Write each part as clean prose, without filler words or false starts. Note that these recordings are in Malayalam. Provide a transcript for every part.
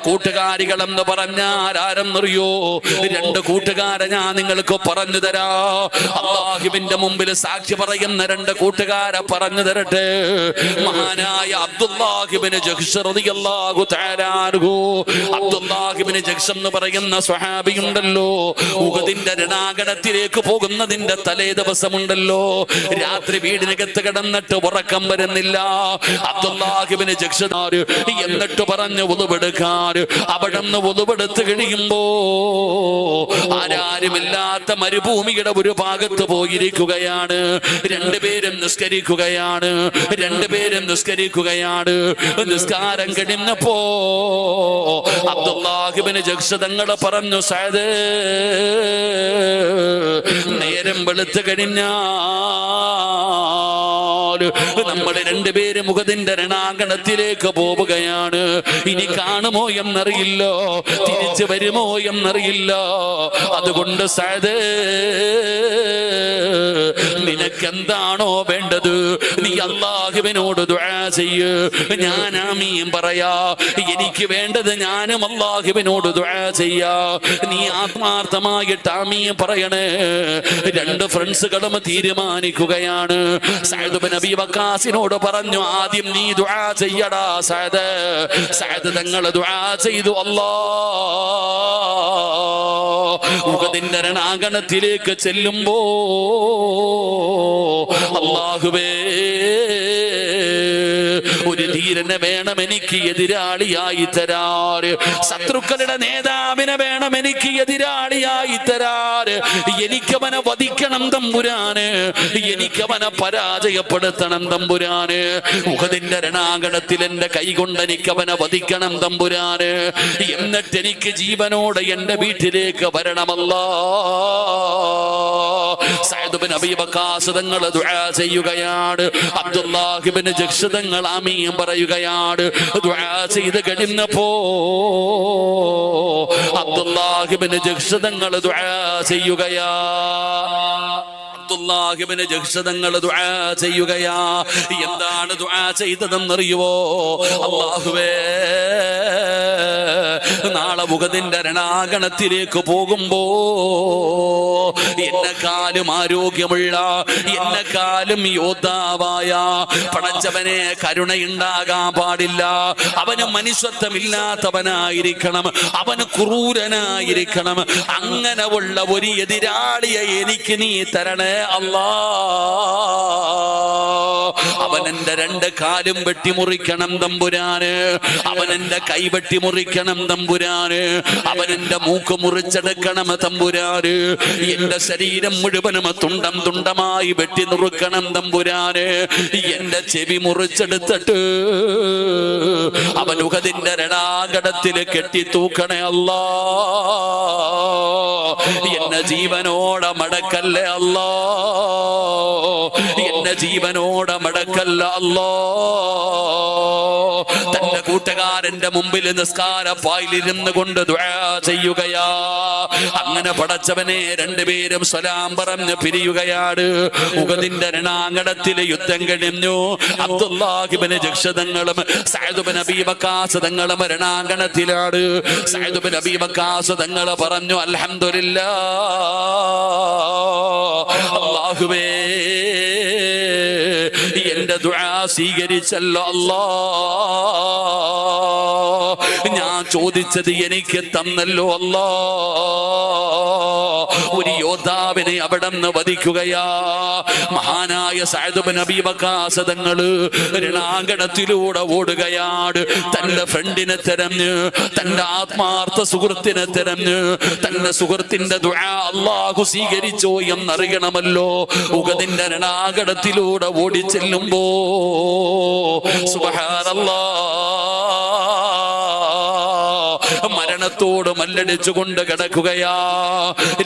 കൂട്ടുകാരികളെന്ന് പറഞ്ഞാൽ ആരെന്നറിയോ? രണ്ട് കൂട്ടുകാരെ ഞാൻ നിങ്ങൾക്ക് പറഞ്ഞു തരാ. അല്ലാഹുവിന്റെ മുമ്പിൽ സാക്ഷി പറയുന്ന രണ്ട് കൂട്ടുകാരെ പറഞ്ഞു തരട്ടെ. മഹാനായ അബ്ദുല്ലാഹ് ഇബ്നു ജഹ്ശ് റളിയല്ലാഹു തആല അൻഹു. അബ്ദുല്ലാഹ് ഇബ്നു ജഹ്ശ് എന്ന് പറയുന്ന സ്വഹാബി ഉണ്ടല്ലോ, ഉഹദിന്റെ രണാങ്കണത്തിലേക്ക് പോകുന്നതിന്റെ തലേ ദിവസമുണ്ടല്ലോ, രാത്രി വീടിനകത്ത് കിടന്നിട്ട് ഉറക്കം വരുന്നില്ല. അബ്ദുല്ലാഹ് ഇബ്നു ജഹ്ശ് എന്നിട്ട് പറഞ്ഞു വുളുവെടുക്കാൻ. അവിടെ നിന്ന് വുളുവെടുത്ത് കഴിയുമ്പോ ആരാരുമില്ലാത്ത മരുഭൂമിയുടെ ഒരു ഭാഗത്ത് പോയിരിക്കുകയാണ്. രണ്ടുപേരും നിസ്കരിക്കുകയാണ്. നിസ്കാരം കഴിഞ്ഞപ്പോ അബ്ദുല്ലാഹ് ഇബ്നു ജഹ്ശ് തങ്ങളെ പറഞ്ഞു, സഅദ്, നേരം വെളുത്ത് കഴിഞ്ഞാൽ നമ്മൾ രണ്ടുപേരും ഉഹദിന്റെ രണാങ്കണത്തിലേക്ക് പോവുകയാണ്. ഇനി കാണുമോ എന്നറിയില്ല, തിരിച്ചു വരുമോ എന്നറിയില്ല. അതുകൊണ്ട് സഅദ്, നിനക്കെന്താണോ വേണ്ടത് നീ അല്ലാഹുവിനോട് ദുആ ചെയ്യ്. ഞാൻ ആമീൻ പറയാ. എനിക്ക് വേണ്ടത് ഞാനും അല്ലാഹുവിനോട് ദുആ ചെയ്യാ. നീ ആത്മാർത്ഥമായിട്ട് ആമീൻ പറയണേ. രണ്ട് ഫ്രണ്ട്സുകളും തീരുമാനിക്കുകയാണ്. സഅദ് ഇബ്നു അബീ വഖാസിനോട് പറഞ്ഞു, ആദ്യം നീ ദുആ ചെയ്യടാ സഅദ്. സഅദ് തങ്ങൾ ദുആ ചെയ്തു. ഉഹദിന്റെ രണാങ്കണത്തിലേക്ക് ചെല്ലുമ്പോ അല്ലാഹുവേ, ഒരു ധീരനെ വേണം എനിക്ക് എതിരാളിയായി തരാറ്. ശത്രുക്കളുടെ നേതാവിനെ വേണം എനിക്ക് എതിരാളിയായി തരാറ്. എനിക്കവനെ വധിക്കണം തമ്പുരാന്, എനിക്കവനെ പരാജയപ്പെടുത്തണം തമ്പുരാന്. ഉഹദിന്റെ രണാങ്കണത്തിൽ എന്റെ കൈകൊണ്ട് എനിക്കവനെ വധിക്കണം തമ്പുരാന്. എന്നിട്ട് എനിക്ക് ജീവനോടെ എന്റെ വീട്ടിലേക്ക് വരണമല്ലോ. സഅദ് ഇബ്നു അബീ വഖാസ് തങ്ങൾ ദുആ ചെയ്യുകയാണ്. അബ്ദുല്ലാഹ് ഇബ്നു ജഹ്ശ് തങ്ങൾ ആമീൻ പറയുകയാണ്. ദുആ ചെയ്ത് കഴിഞ്ഞപ്പോ അബ്ദുല്ലാഹ് ഇബ്നു ജഹ്ശ് തങ്ങൾ ദുആ ചെയ്യുകയാ. അബ്ദുല്ലാഹ് ഇബ്നു ജഹ്ശ് തങ്ങൾ ദുആ ചെയ്യുകയാ. എന്താണ് ദുആ ചെയ്തതെന്നറിയുവോ? അല്ലാഹുവേ, നാളെ ഉഹദിന്റെ രണാങ്കണത്തിലേക്ക് പോകുമ്പോ എന്നെക്കാളും ആരോഗ്യമുള്ള, എന്നെക്കാളും യോദ്ധാവായ പടച്ചവനെ കരുണയുണ്ടാകാൻ പാടില്ല. അവന് മനുഷ്യത്വമില്ലാത്തവനായിരിക്കണം, അവന് ക്രൂരനായിരിക്കണം. അങ്ങനെ ഉള്ള ഒരു എതിരാളിയെ എനിക്ക് നീ തരണേ അല്ലാ. അവൻ എന്റെ രണ്ട് കാലും വെട്ടിമുറിക്കണം തമ്പുരാന്, അവൻ എന്റെ കൈ വെട്ടിമുറിക്കണം തമ്പുരാന്, അവൻ എന്റെ മൂക്ക് മുറിച്ചെടുക്കണം തമ്പുരാന്, എന്റെ ശരീരം മുഴുവനും തുണ്ടം തുണ്ടമായി വെട്ടി നുറുക്കണം തമ്പുരാന്, എന്റെ ചെവി മുറിച്ചെടുത്തിട്ട് അവൻ ഉഹദിന്റെ രണാങ്കണത്തിൽ കെട്ടി തൂക്കണേ അല്ലാ. എന്നെ ജീവനോടെ മടക്കല്ലേ അല്ലാ, എന്നെ ജീവനോടെ മടക്കല്ല അല്ലാ. തന്റെ കൂട്ടുകാരന്റെ മുമ്പിൽ നിസ്കാരപ്പായിലിരുന്ന് കൊണ്ട് ദുആ ചെയ്യുകയാ. അങ്ങനെ പടച്ചവനെ രണ്ടുപേരും സലാം പറഞ്ഞ് പിരിയുകയാണ്. ഉഹദിന്റെ രണാങ്കണത്തിൽ യുദ്ധം കഴിഞ്ഞു. അബ്ദുല്ലാഹ് ഇബ്നു ജഹ്ശ് തങ്ങളും സഅദ് ഇബ്നു അബീ വഖാസ് തങ്ങളും രണാങ്കണത്തിലാണ്. സഅദ് ഇബ്നു അബീ വഖാസ് തങ്ങൾ പറഞ്ഞു, അൽഹംദുലില്ലാഹ്, അല്ലാഹുവേ എന്റെ ദുആ സ്വീകരിച്ചല്ലോ അല്ലാ. ഞാൻ ചോദിച്ചത് എനിക്ക് തന്നല്ലോ അല്ലാ. ഒരു യോദ്ധാവിനെ അവിടെ നിന്ന് വധിക്കുകയാ. മഹാനായ സഅദ് ഇബ്നു അബീ വഖാസ് തങ്ങള് രണാങ്കണത്തിലൂടെ ഓടുകയാണ്. തന്റെ ഫ്രണ്ടിനെ തെരഞ്ഞ്, തന്റെ ആത്മാർത്ഥ സുഹൃത്തിനെ തെരഞ്ഞ്, തന്റെ സുഹൃത്തിന്റെ ദുആ അല്ലാഹു സ്വീകരിച്ചോ എന്നറിയണമല്ലോ. ഉഹദിന്റെ രണാങ്കണത്തിലൂടെ ഓടിച്ചെല്ലുമ്പോ സുബ്ഹാനല്ലാഹ്, മരണ മരണത്തോട് മല്ലടിച്ചുകൊണ്ട് കിടക്കുകയാ.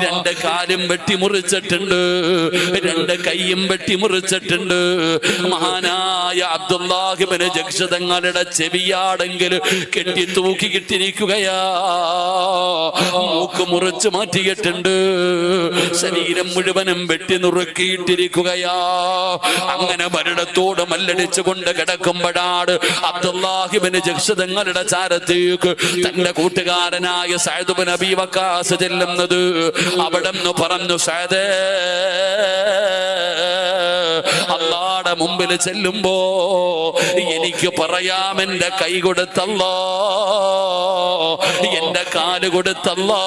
രണ്ട് കാലും വെട്ടിമുറിച്ചിട്ടുണ്ട്, രണ്ട് കൈയും വെട്ടിമുറിച്ചിട്ടുണ്ട്. മഹാനായ അബ്ദുല്ലാഹ് ഇബ്നു ജഹ്ശ് തങ്ങളുടെ ചെവിയാടെങ്കിൽ കെട്ടി തൂക്കിക്കിട്ടിരിക്കുകയാ. മൂക്ക് മുറിച്ച് മാറ്റിയിട്ടുണ്ട്, ശരീരം മുഴുവനും വെട്ടി നുറുക്കിയിട്ടിരിക്കുകയാ. അങ്ങനെ മരണത്തോട് മല്ലടിച്ചുകൊണ്ട് കിടക്കുമ്പോഴാണ് അബ്ദുല്ലാഹ് ഇബ്നു ജഹ്ശ് തങ്ങളുടെ ചാരത്തേക്ക് തന്റെ കൂട്ടുകാരനായ സഅദ് ഇബ്നു അബീ വഖാസ് ചെല്ലുന്നത്. അവിടെന്ന് പറഞ്ഞു, സഅദേ, അല്ലാഹുവിന്റെ മുമ്പിൽ ചെല്ലുമ്പോ എനിക്ക് പറയാം, എന്റെ കൈ കൊടുത്തല്ലോ, എന്റെ കാല് കൊടുത്തല്ലോ,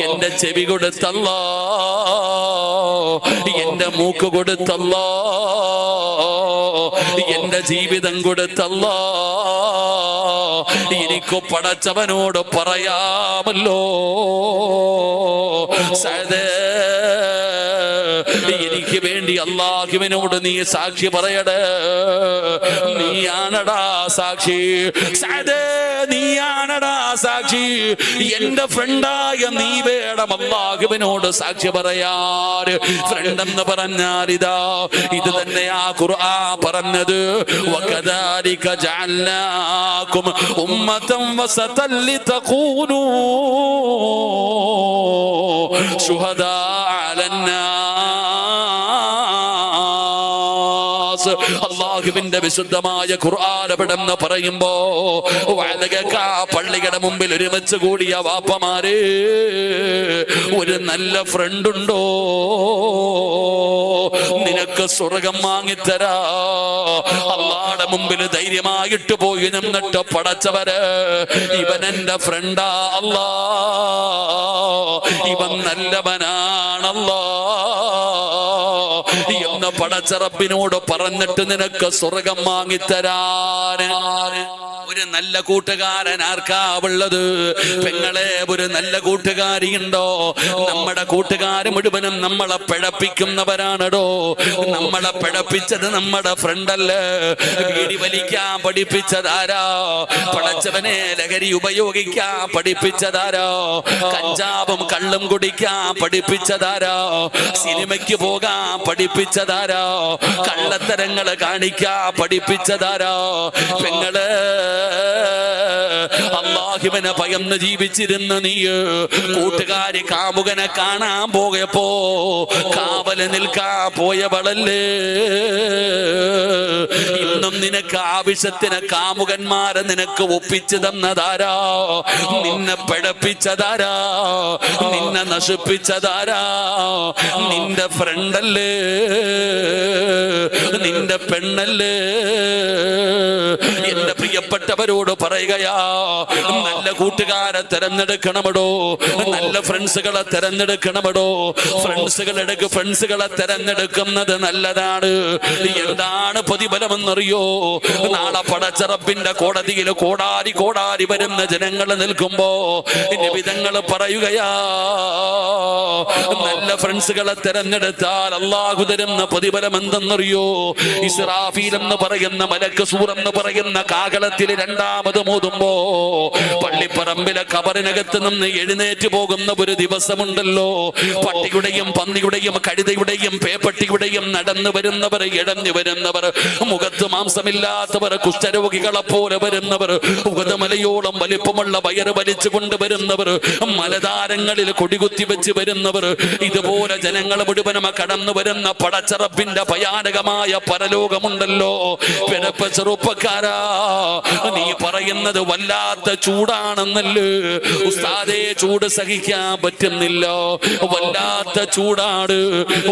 എന്റെ ചെവി കൊടുത്തല്ലോ, എന്റെ മൂക്ക് കൊടുത്തല്ലോ, എന്റെ ജീവിതം കൊടുത്തല്ലോ. എനിക്ക് പടച്ചവനോട് പറയാമല്ലോ, സഅദേ, എനിക്ക് വേണ്ടി അല്ലാഹുവിനോട് നീ സാക്ഷി പറയടേ. നീയാണടാ സാക്ഷി, സഅദേ, നീയാണടാ സാക്ഷി. എന്റെ ഫ്രണ്ടായ നീ വേണം അല്ലാഹുവിനോട് സാക്ഷി പറയാൻ. ഫ്രണ്ട് എന്ന് പറഞ്ഞാൽ ഇതാ, ഇത് തന്നെയാ ഖുർആൻ പറഞ്ഞത്. വകദാലിക ജഅൽനാകും ഉമ്മതൻ വസതൻ ലിതകൂനൂ ശുഹദാ അലന്നാസ്. അല്ലാഹുവിന്റെ വിശുദ്ധമായ ഖുർആൻ എവിടെന്ന് പറയുമ്പോ പള്ളിയുടെ മുമ്പിൽ ഒരുമിച്ച് കൂടിയ വാപ്പമാര്, ഒരു നല്ല ഫ്രണ്ട് ഉണ്ടോ നിനക്ക് സ്വർഗം വാങ്ങിത്തരാ? അല്ലാഹുവിന്റെ മുമ്പിൽ ധൈര്യമായിട്ട് പോയി നിന്നിട്ട് പടച്ചവര്, ഇവൻ എന്റെ ഫ്രണ്ടാ അല്ലാ, ഇവൻ നല്ലവനാണല്ലോ എന്ന് പടച്ച റബ്ബിനോട് പറഞ്ഞിട്ട് നിനക്ക് സ്വർഗം വാങ്ങിത്തരാൻ ഒരു നല്ല കൂട്ടുകാരൻ ആർക്കാ ഉള്ളത്? പെങ്ങളെ, ഒരു നല്ല കൂട്ടുകാരിയുണ്ടോ? നമ്മുടെ കൂട്ടുകാര് മുഴുവനും നമ്മളെ പിഴപ്പിക്കുന്നവരാണോ? നമ്മളെ പിഴപ്പിച്ചത് നമ്മുടെ ഫ്രണ്ടല്ലേ. വീടി വലിക്കാൻ പഠിപ്പിച്ചതാരാ? പടച്ചവനെ ലഹരി ഉപയോഗിക്കാൻ പഠിപ്പിച്ചതാരാ? കഞ്ചാവും കള്ളും കുടിക്കാൻ പഠിപ്പിച്ചതാരാ? സിനിമയ്ക്ക് പോകാൻ പഠിപ്പിച്ചതാരാ? കള്ളത്തരങ്ങള് കാണിക്കാൻ പഠിപ്പിച്ചതാരാ? പെങ്ങള്, അല്ലാഹുവിനെ ഭയന്ന് ജീവിച്ചിരുന്ന നീ കൂട്ടുകാരി കാമുകനെ കാണാൻ പോയപ്പോ കാവല് നിൽക്കാൻ പോയവളല്ലേ. ഇന്നും നിനക്ക് ആവശ്യത്തിന് കാമുകന്മാരെ നിനക്ക് ഒപ്പിച്ചു തന്നതാരാ? നിന്നെ പിഴപ്പിച്ചതാരാ? നിന്നെ നശിപ്പിച്ചതാരാ? നിന്റെ ഫ്രണ്ടല്ലേ, നിന്റെ പെണ്ണല്ലേ. എന്റെ പ്രിയപ്പെട്ടവരോട് പറയുകയാ, നല്ല കൂട്ടുകാരെ തെരഞ്ഞെടുക്കണമടോ, നല്ല ഫ്രണ്ട്സുകളെ തെരഞ്ഞെടുക്കണമടോ. ഫ്രണ്ട്സുകളെ തെരഞ്ഞെടുക്കുന്നത് നല്ലതാണ്. എന്താണ് പ്രതിഫലമെന്നറിയോ? നാളെ പടച്ച റബ്ബിന്റെ കോടതിയിൽ കോടാരി കോടാരി വരുന്ന ജനങ്ങൾ നിൽക്കുമ്പോ നിബിധങ്ങൾ പറയുകയാ, നല്ല ഫ്രണ്ട്സുകളെ തെരഞ്ഞെടുത്താൽ അല്ലാഹു തരുന്ന പ്രതിഫലം എന്തെന്നറിയോ? ഇസ്രാഫീൽ എന്ന് പറയുന്ന മലക്ക് സൂർ എന്ന് പറയുന്ന കാഹളത്തിൽ രണ്ടാമത് മോതുമ്പോ പള്ളിപ്പറമ്പിലെ കബറിനകത്ത് നിന്ന് എഴുന്നേറ്റ് പോകുന്ന ഒരു ദിവസമുണ്ടല്ലോ. പട്ടിയുടെയും പന്നിയുടെയും കഴുതയുടെയും പേപ്പട്ടിയുടെയും നടന്നു വരുന്നവർ, ഇഴഞ്ഞു വരുന്നവർ, മുഖത്ത് മാംസമില്ലാത്തവർ, കുഷ്ഠരോഗികളെ പോലെ വരുന്നവർ, ഉഗതമലയോളം വലിപ്പമുള്ള വയറ് വലിച്ചു കൊണ്ടുവരുന്നവർ, മലതാരങ്ങളിൽ കൊടികുത്തി വെച്ച് വരുന്നവർ, ഇതുപോലെ ജനങ്ങൾ മുഴുവനും കടന്നു വരുന്ന പടച്ചറപ്പിന്റെ ഭയാനകമായ പരലോകമുണ്ടല്ലോ. പിഴപ്പ ചെറുപ്പക്കാരാ, നീ പറയുന്നത് വല്ലാത്ത ചൂടാണെന്നല്ലേ ഉസ്താദേ? ചൂട് സഹിക്കാൻ പറ്റുന്നില്ല, വല്ലാത്ത ചൂടാണ്,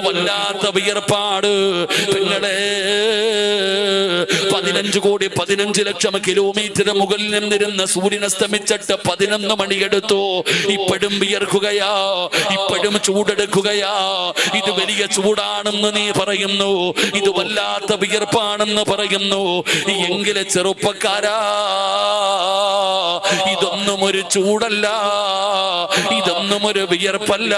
വല്ലാത്ത വിയർപ്പാട്. നിങ്ങളെ 15 കോടി 15 ലക്ഷം കിലോമീറ്റർ മുകളിൽ നിന്നിരുന്ന സൂര്യൻ അസ്തമിച്ചിട്ട് 11 മണിയെടുത്തു. ഇപ്പോഴും വിയർക്കുകയാ, ഇപ്പോഴും ചൂടെടുക്കുകയാ. ഇത് വലിയ ചൂടാണെന്ന് നീ പറയുന്നു, ഇത് വല്ലാത്ത വിയർപ്പാണെന്ന് പറയുന്നു. എങ്കിലെ ചെറുപ്പക്കാരാ, ഇതൊന്നും ഒരു ചൂടല്ല, ഇതൊന്നും ഒരു വിയർപ്പല്ല.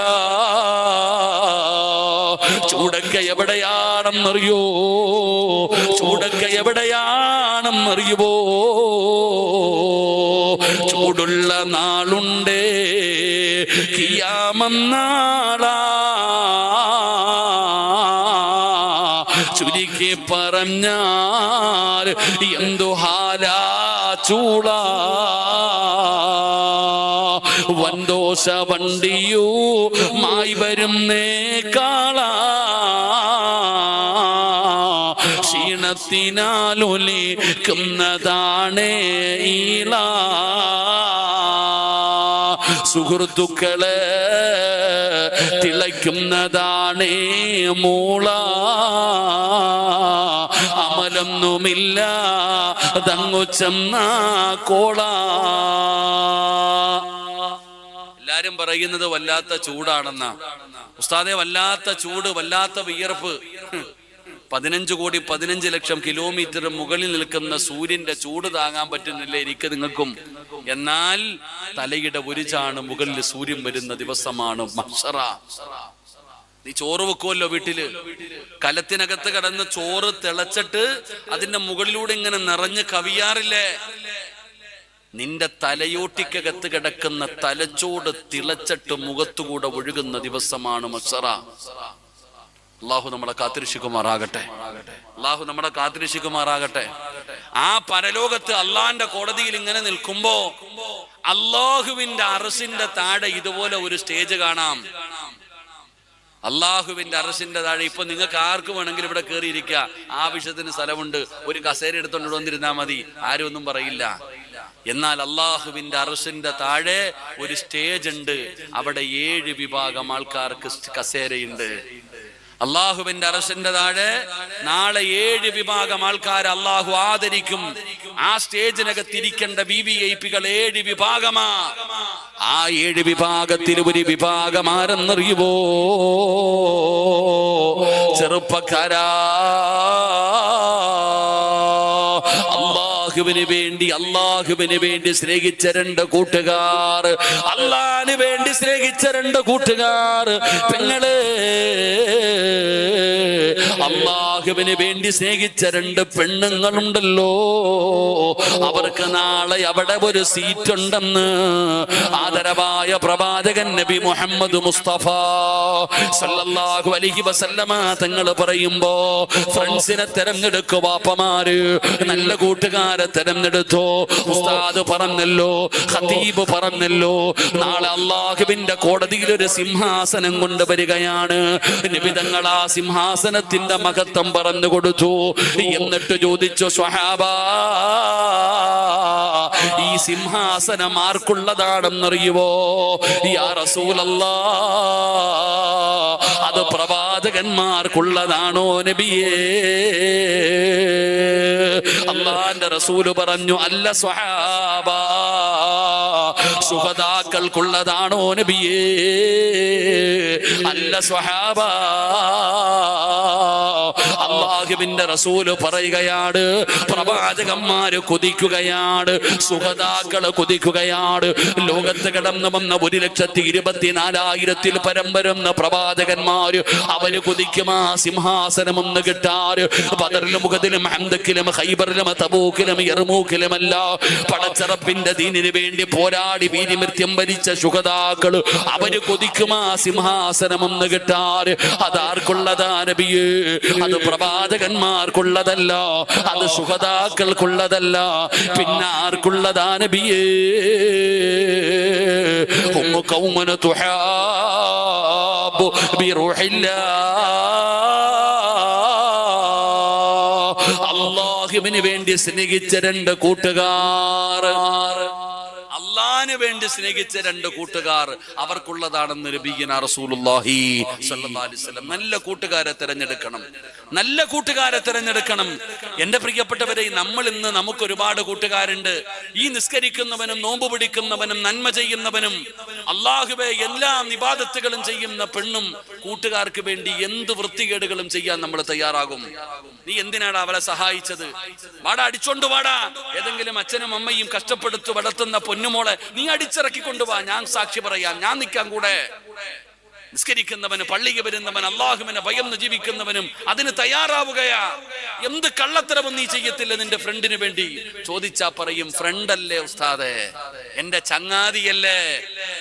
ചൂടൊക്കെ എവിടെയാണെന്നറിയോ? ചൂടൊക്കെ എവിടെയാണെന്നറിയുവോ? ചൂടുള്ള നാളുണ്ട് ഖിയാമം നാളാ. ചുരുക്കി പറഞ്ഞാൽ എന്തു ഹാലാ ചൂള. വൻദോഷ വണ്ടിയുമായി വരുന്നേ കാള. ക്ഷീണത്തിനാലൊലിക്കുന്നതാണേ ഈള. സുഹൃത്തുക്കളെ തിളയ്ക്കുന്നതാണേ മൂള. അമലൊന്നുമില്ല തങ്ങു ചെന്ന കോള. എല്ലാരും പറയുന്നത് വല്ലാത്ത ചൂടാണെന്നാ. ഉസ്താദെ വല്ലാത്ത ചൂട്, വല്ലാത്ത വിയർപ്പ്. 15 കോടി 15 ലക്ഷം കിലോമീറ്റർ മുകളിൽ നിൽക്കുന്ന സൂര്യന്റെ ചൂട് താങ്ങാൻ പറ്റുന്നില്ല എനിക്ക് നിങ്ങൾക്കും. എന്നാൽ തലയുടെ ഒരു ചാണ് മുകളിൽ സൂര്യൻ വരുന്ന ദിവസമാണ് മഹ്ശറ. നീ ചോറ് വെക്കുമല്ലോ വീട്ടില്, കലത്തിനകത്ത് കിടന്ന് ചോറ് തിളച്ചിട്ട് അതിന്റെ മുകളിലൂടെ ഇങ്ങനെ നിറഞ്ഞ് കവിയാറില്ലേ? നിന്റെ തലയോട്ടിക്കകത്ത് കിടക്കുന്ന തലച്ചോട് തിളച്ചിട്ട് മുഖത്തുകൂടെ ഒഴുകുന്ന ദിവസമാണ് മഹ്ശറ. അള്ളാഹു നമ്മളെ കാത്തിരക്ഷിക്കുമാറാകട്ടെ. അള്ളാഹു നമ്മളെ കാത്തിരക്ഷിക്കുമാറാകട്ടെ. ആ പരലോകത്ത് അള്ളാന്റെ കോടതിയിൽ ഇങ്ങനെ നിൽക്കുമ്പോ അള്ളാഹുവിന്റെ അർശിന്റെ താഴെ ഇതുപോലെ ഒരു സ്റ്റേജ് കാണാം. അള്ളാഹുവിന്റെ അർശിന്റെ താഴെ ഇപ്പൊ നിങ്ങൾക്ക് ആർക്ക് വേണമെങ്കിലും ഇവിടെ കയറിയിരിക്കുക, ആവശ്യത്തിന് സ്ഥലമുണ്ട്, ഒരു കസേര എടുത്തോണ്ട് വന്നിരുന്നാ മതി, ആരും ഒന്നും പറയില്ല. എന്നാൽ അള്ളാഹുവിന്റെ അർശിന്റെ താഴെ ഒരു സ്റ്റേജ് ഉണ്ട്, അവിടെ 7 വിഭാഗം ആൾക്കാർക്ക് കസേരയുണ്ട്. അള്ളാഹുവിന്റെ അർശിന്റെ താഴെ നാളെ 7 വിഭാഗം ആൾക്കാർ അള്ളാഹു ആദരിക്കും. ആ സ്റ്റേജിനകത്ത് ഇരിക്കേണ്ട VVIPകൾ 7 വിഭാഗമാ. ആ 7 വിഭാഗത്തിൽ ഒരു വിഭാഗം ആരെന്നറിയുവോ? ചെറുപ്പക്കാരാ, അള്ളാഹുവിന് വേണ്ടി സ്നേഹിച്ച 2 കൂട്ടുകാർ, അള്ളാഹിന് വേണ്ടി സ്നേഹിച്ച 2 കൂട്ടുകാർ. പെങ്ങളെ, അള്ളാഹുവിന് വേണ്ടി സ്നേഹിച്ച 2 പെണ്ണുങ്ങളുണ്ടല്ലോ, അവർക്ക് നാളെ അവിടെ ഒരു സീറ്റ് ഉണ്ടെന്ന് ആദരവായ പ്രവാചകൻ നബി മുഹമ്മദ് മുസ്തഫ സല്ലല്ലാഹു അലൈഹി വസല്ലമ തങ്ങൾ പറയുമ്പോ, ഫ്രണ്ട്സിനെ തെരഞ്ഞെടുക്കുക വാപ്പമാര്, നല്ല കൂട്ടുകാരെ തെരഞ്ഞെടുത്തോ. ഉസ്താദ് പറഞ്ഞല്ലോ, ഖതീബ് പറഞ്ഞല്ലോ, നാളെ അള്ളാഹുവിന്റെ കോടതിയിൽ ഒരു സിംഹാസനം കൊണ്ടുവരികയാണ്. നബി തങ്ങൾ ആ സിംഹാസനത്തിന്റെ മഹത്വം പറഞ്ഞു കൊടുത്തു. എന്നിട്ട് ചോദിച്ചു, സ്വഹാബാ, ഈ സിംഹാസനം ആർക്കുള്ളതാണെന്നറിയുവോ? യാ റസൂലല്ലാഹ്, അത് പ്രവാചകന്മാർക്കുള്ളതാണോ നബിയേ? അള്ളാന്റെ റസൂല് പറഞ്ഞു, അല്ല സ്വഹാബാ, ശുഹദാക്കൾക്കുള്ളതാണോ നബിയേ? അല്ല സ്വഹാബാ. അല്ലാഹുവിന്റെ റസൂല് പറയുകയാണ്, പ്രവാചകന്മാര് കൊതിക്കുകയാണ്, സുഹദാക്കള് കൊതിക്കുകയാണ്. ലോകത്ത് കടന്നു വന്ന 1,24,000 പരം വരുന്ന പ്രവാചകന്മാര് അവര് കൊതിക്കും ആ സിംഹാസനം ഒന്ന് കിട്ടാറ്. ബദറിലും ഉഹദിലും ഹംദക്കിലും ഖൈബറിലും തബൂക്കിലും യർമൂക്കിലുമല്ല, പടച്ചറപ്പിന്റെ ദീനിന് വേണ്ടി പോരാടി വീരമൃത്യം വരിച്ച ശുഹദാക്കള് അവര് കൊതിക്കും ആ സിംഹാസനം ഒന്ന് കിട്ടാറ്. അതാർക്കുള്ളതാ നബിയേ? അത് പ്രവാചകന്മാർക്കുള്ളതല്ല, അത് ശുഹദാക്കൾക്കുള്ളതല്ല. പിന്നെ ആർക്കുള്ളതാ നബിയേ? ഹും ഖൗമൻ തുഹാബു ബിറൂഹില്ലാഹ്. അല്ലാഹുവിന് വേണ്ടി സ്നേഹിച്ച 2 കൂട്ടുകാർ, അള്ളാഹിന് വേണ്ടി സ്നേഹിച്ച 2 കൂട്ടുകാർ, അവർക്കുള്ളതാണെന്ന് നബിയുനാ റസൂലുള്ളാഹി സ്വല്ലല്ലാഹു അലൈഹി വസല്ലം. നല്ല കൂട്ടുകാരെ തിരഞ്ഞെടുക്കണം, നല്ല കൂട്ടുകാരെ തിരഞ്ഞെടുക്കണം. എന്റെ പ്രിയപ്പെട്ടവരെ, നമ്മൾ ഇന്ന് നമുക്ക് ഒരുപാട് കൂട്ടുകാരുണ്ട്. ഈ നിസ്കരിക്കുന്നവനും നോമ്പ് പിടിക്കുന്നവനും നന്മ ചെയ്യുന്നവനും അല്ലാഹുവേ എല്ലാ ഇബാദത്തുകളും ചെയ്യുന്ന പെണ്ണും കൂട്ടുകാർക്ക് വേണ്ടി എന്ത് വൃത്തികേടുകളും ചെയ്യാൻ നമ്മൾ തയ്യാറാകും. നീ എന്തിനാണ് അവളെ സഹായിച്ചത്? വാടാ, അടിച്ചോണ്ട് വാടാ. ഏതെങ്കിലും അച്ഛനും അമ്മയും കഷ്ടപ്പെടുത്തു വളർത്തുന്ന പൊന്നുമോളെ നീ അടിച്ചിറക്കി കൊണ്ടുപോവാ, ഞാൻ സാക്ഷി പറയാം, ഞാൻ നിൽക്കാൻ കൂടെ. നിസ്കരിക്കുന്നവന്, പള്ളിക്ക് വരുന്നവൻ, അള്ളാഹുവിനെ ഭയന്ന് ജീവിക്കുന്നവനും അതിന് തയ്യാറാവുകയാ. എന്ത് കള്ളത്തരവും നീ ചെയ്യത്തില്ല നിന്റെ ഫ്രണ്ടിന് വേണ്ടി. ചോദിച്ചാ പറയും, ഫ്രണ്ടല്ലേ ഉസ്താദേ, എന്റെ ചങ്ങാതിയല്ലേ,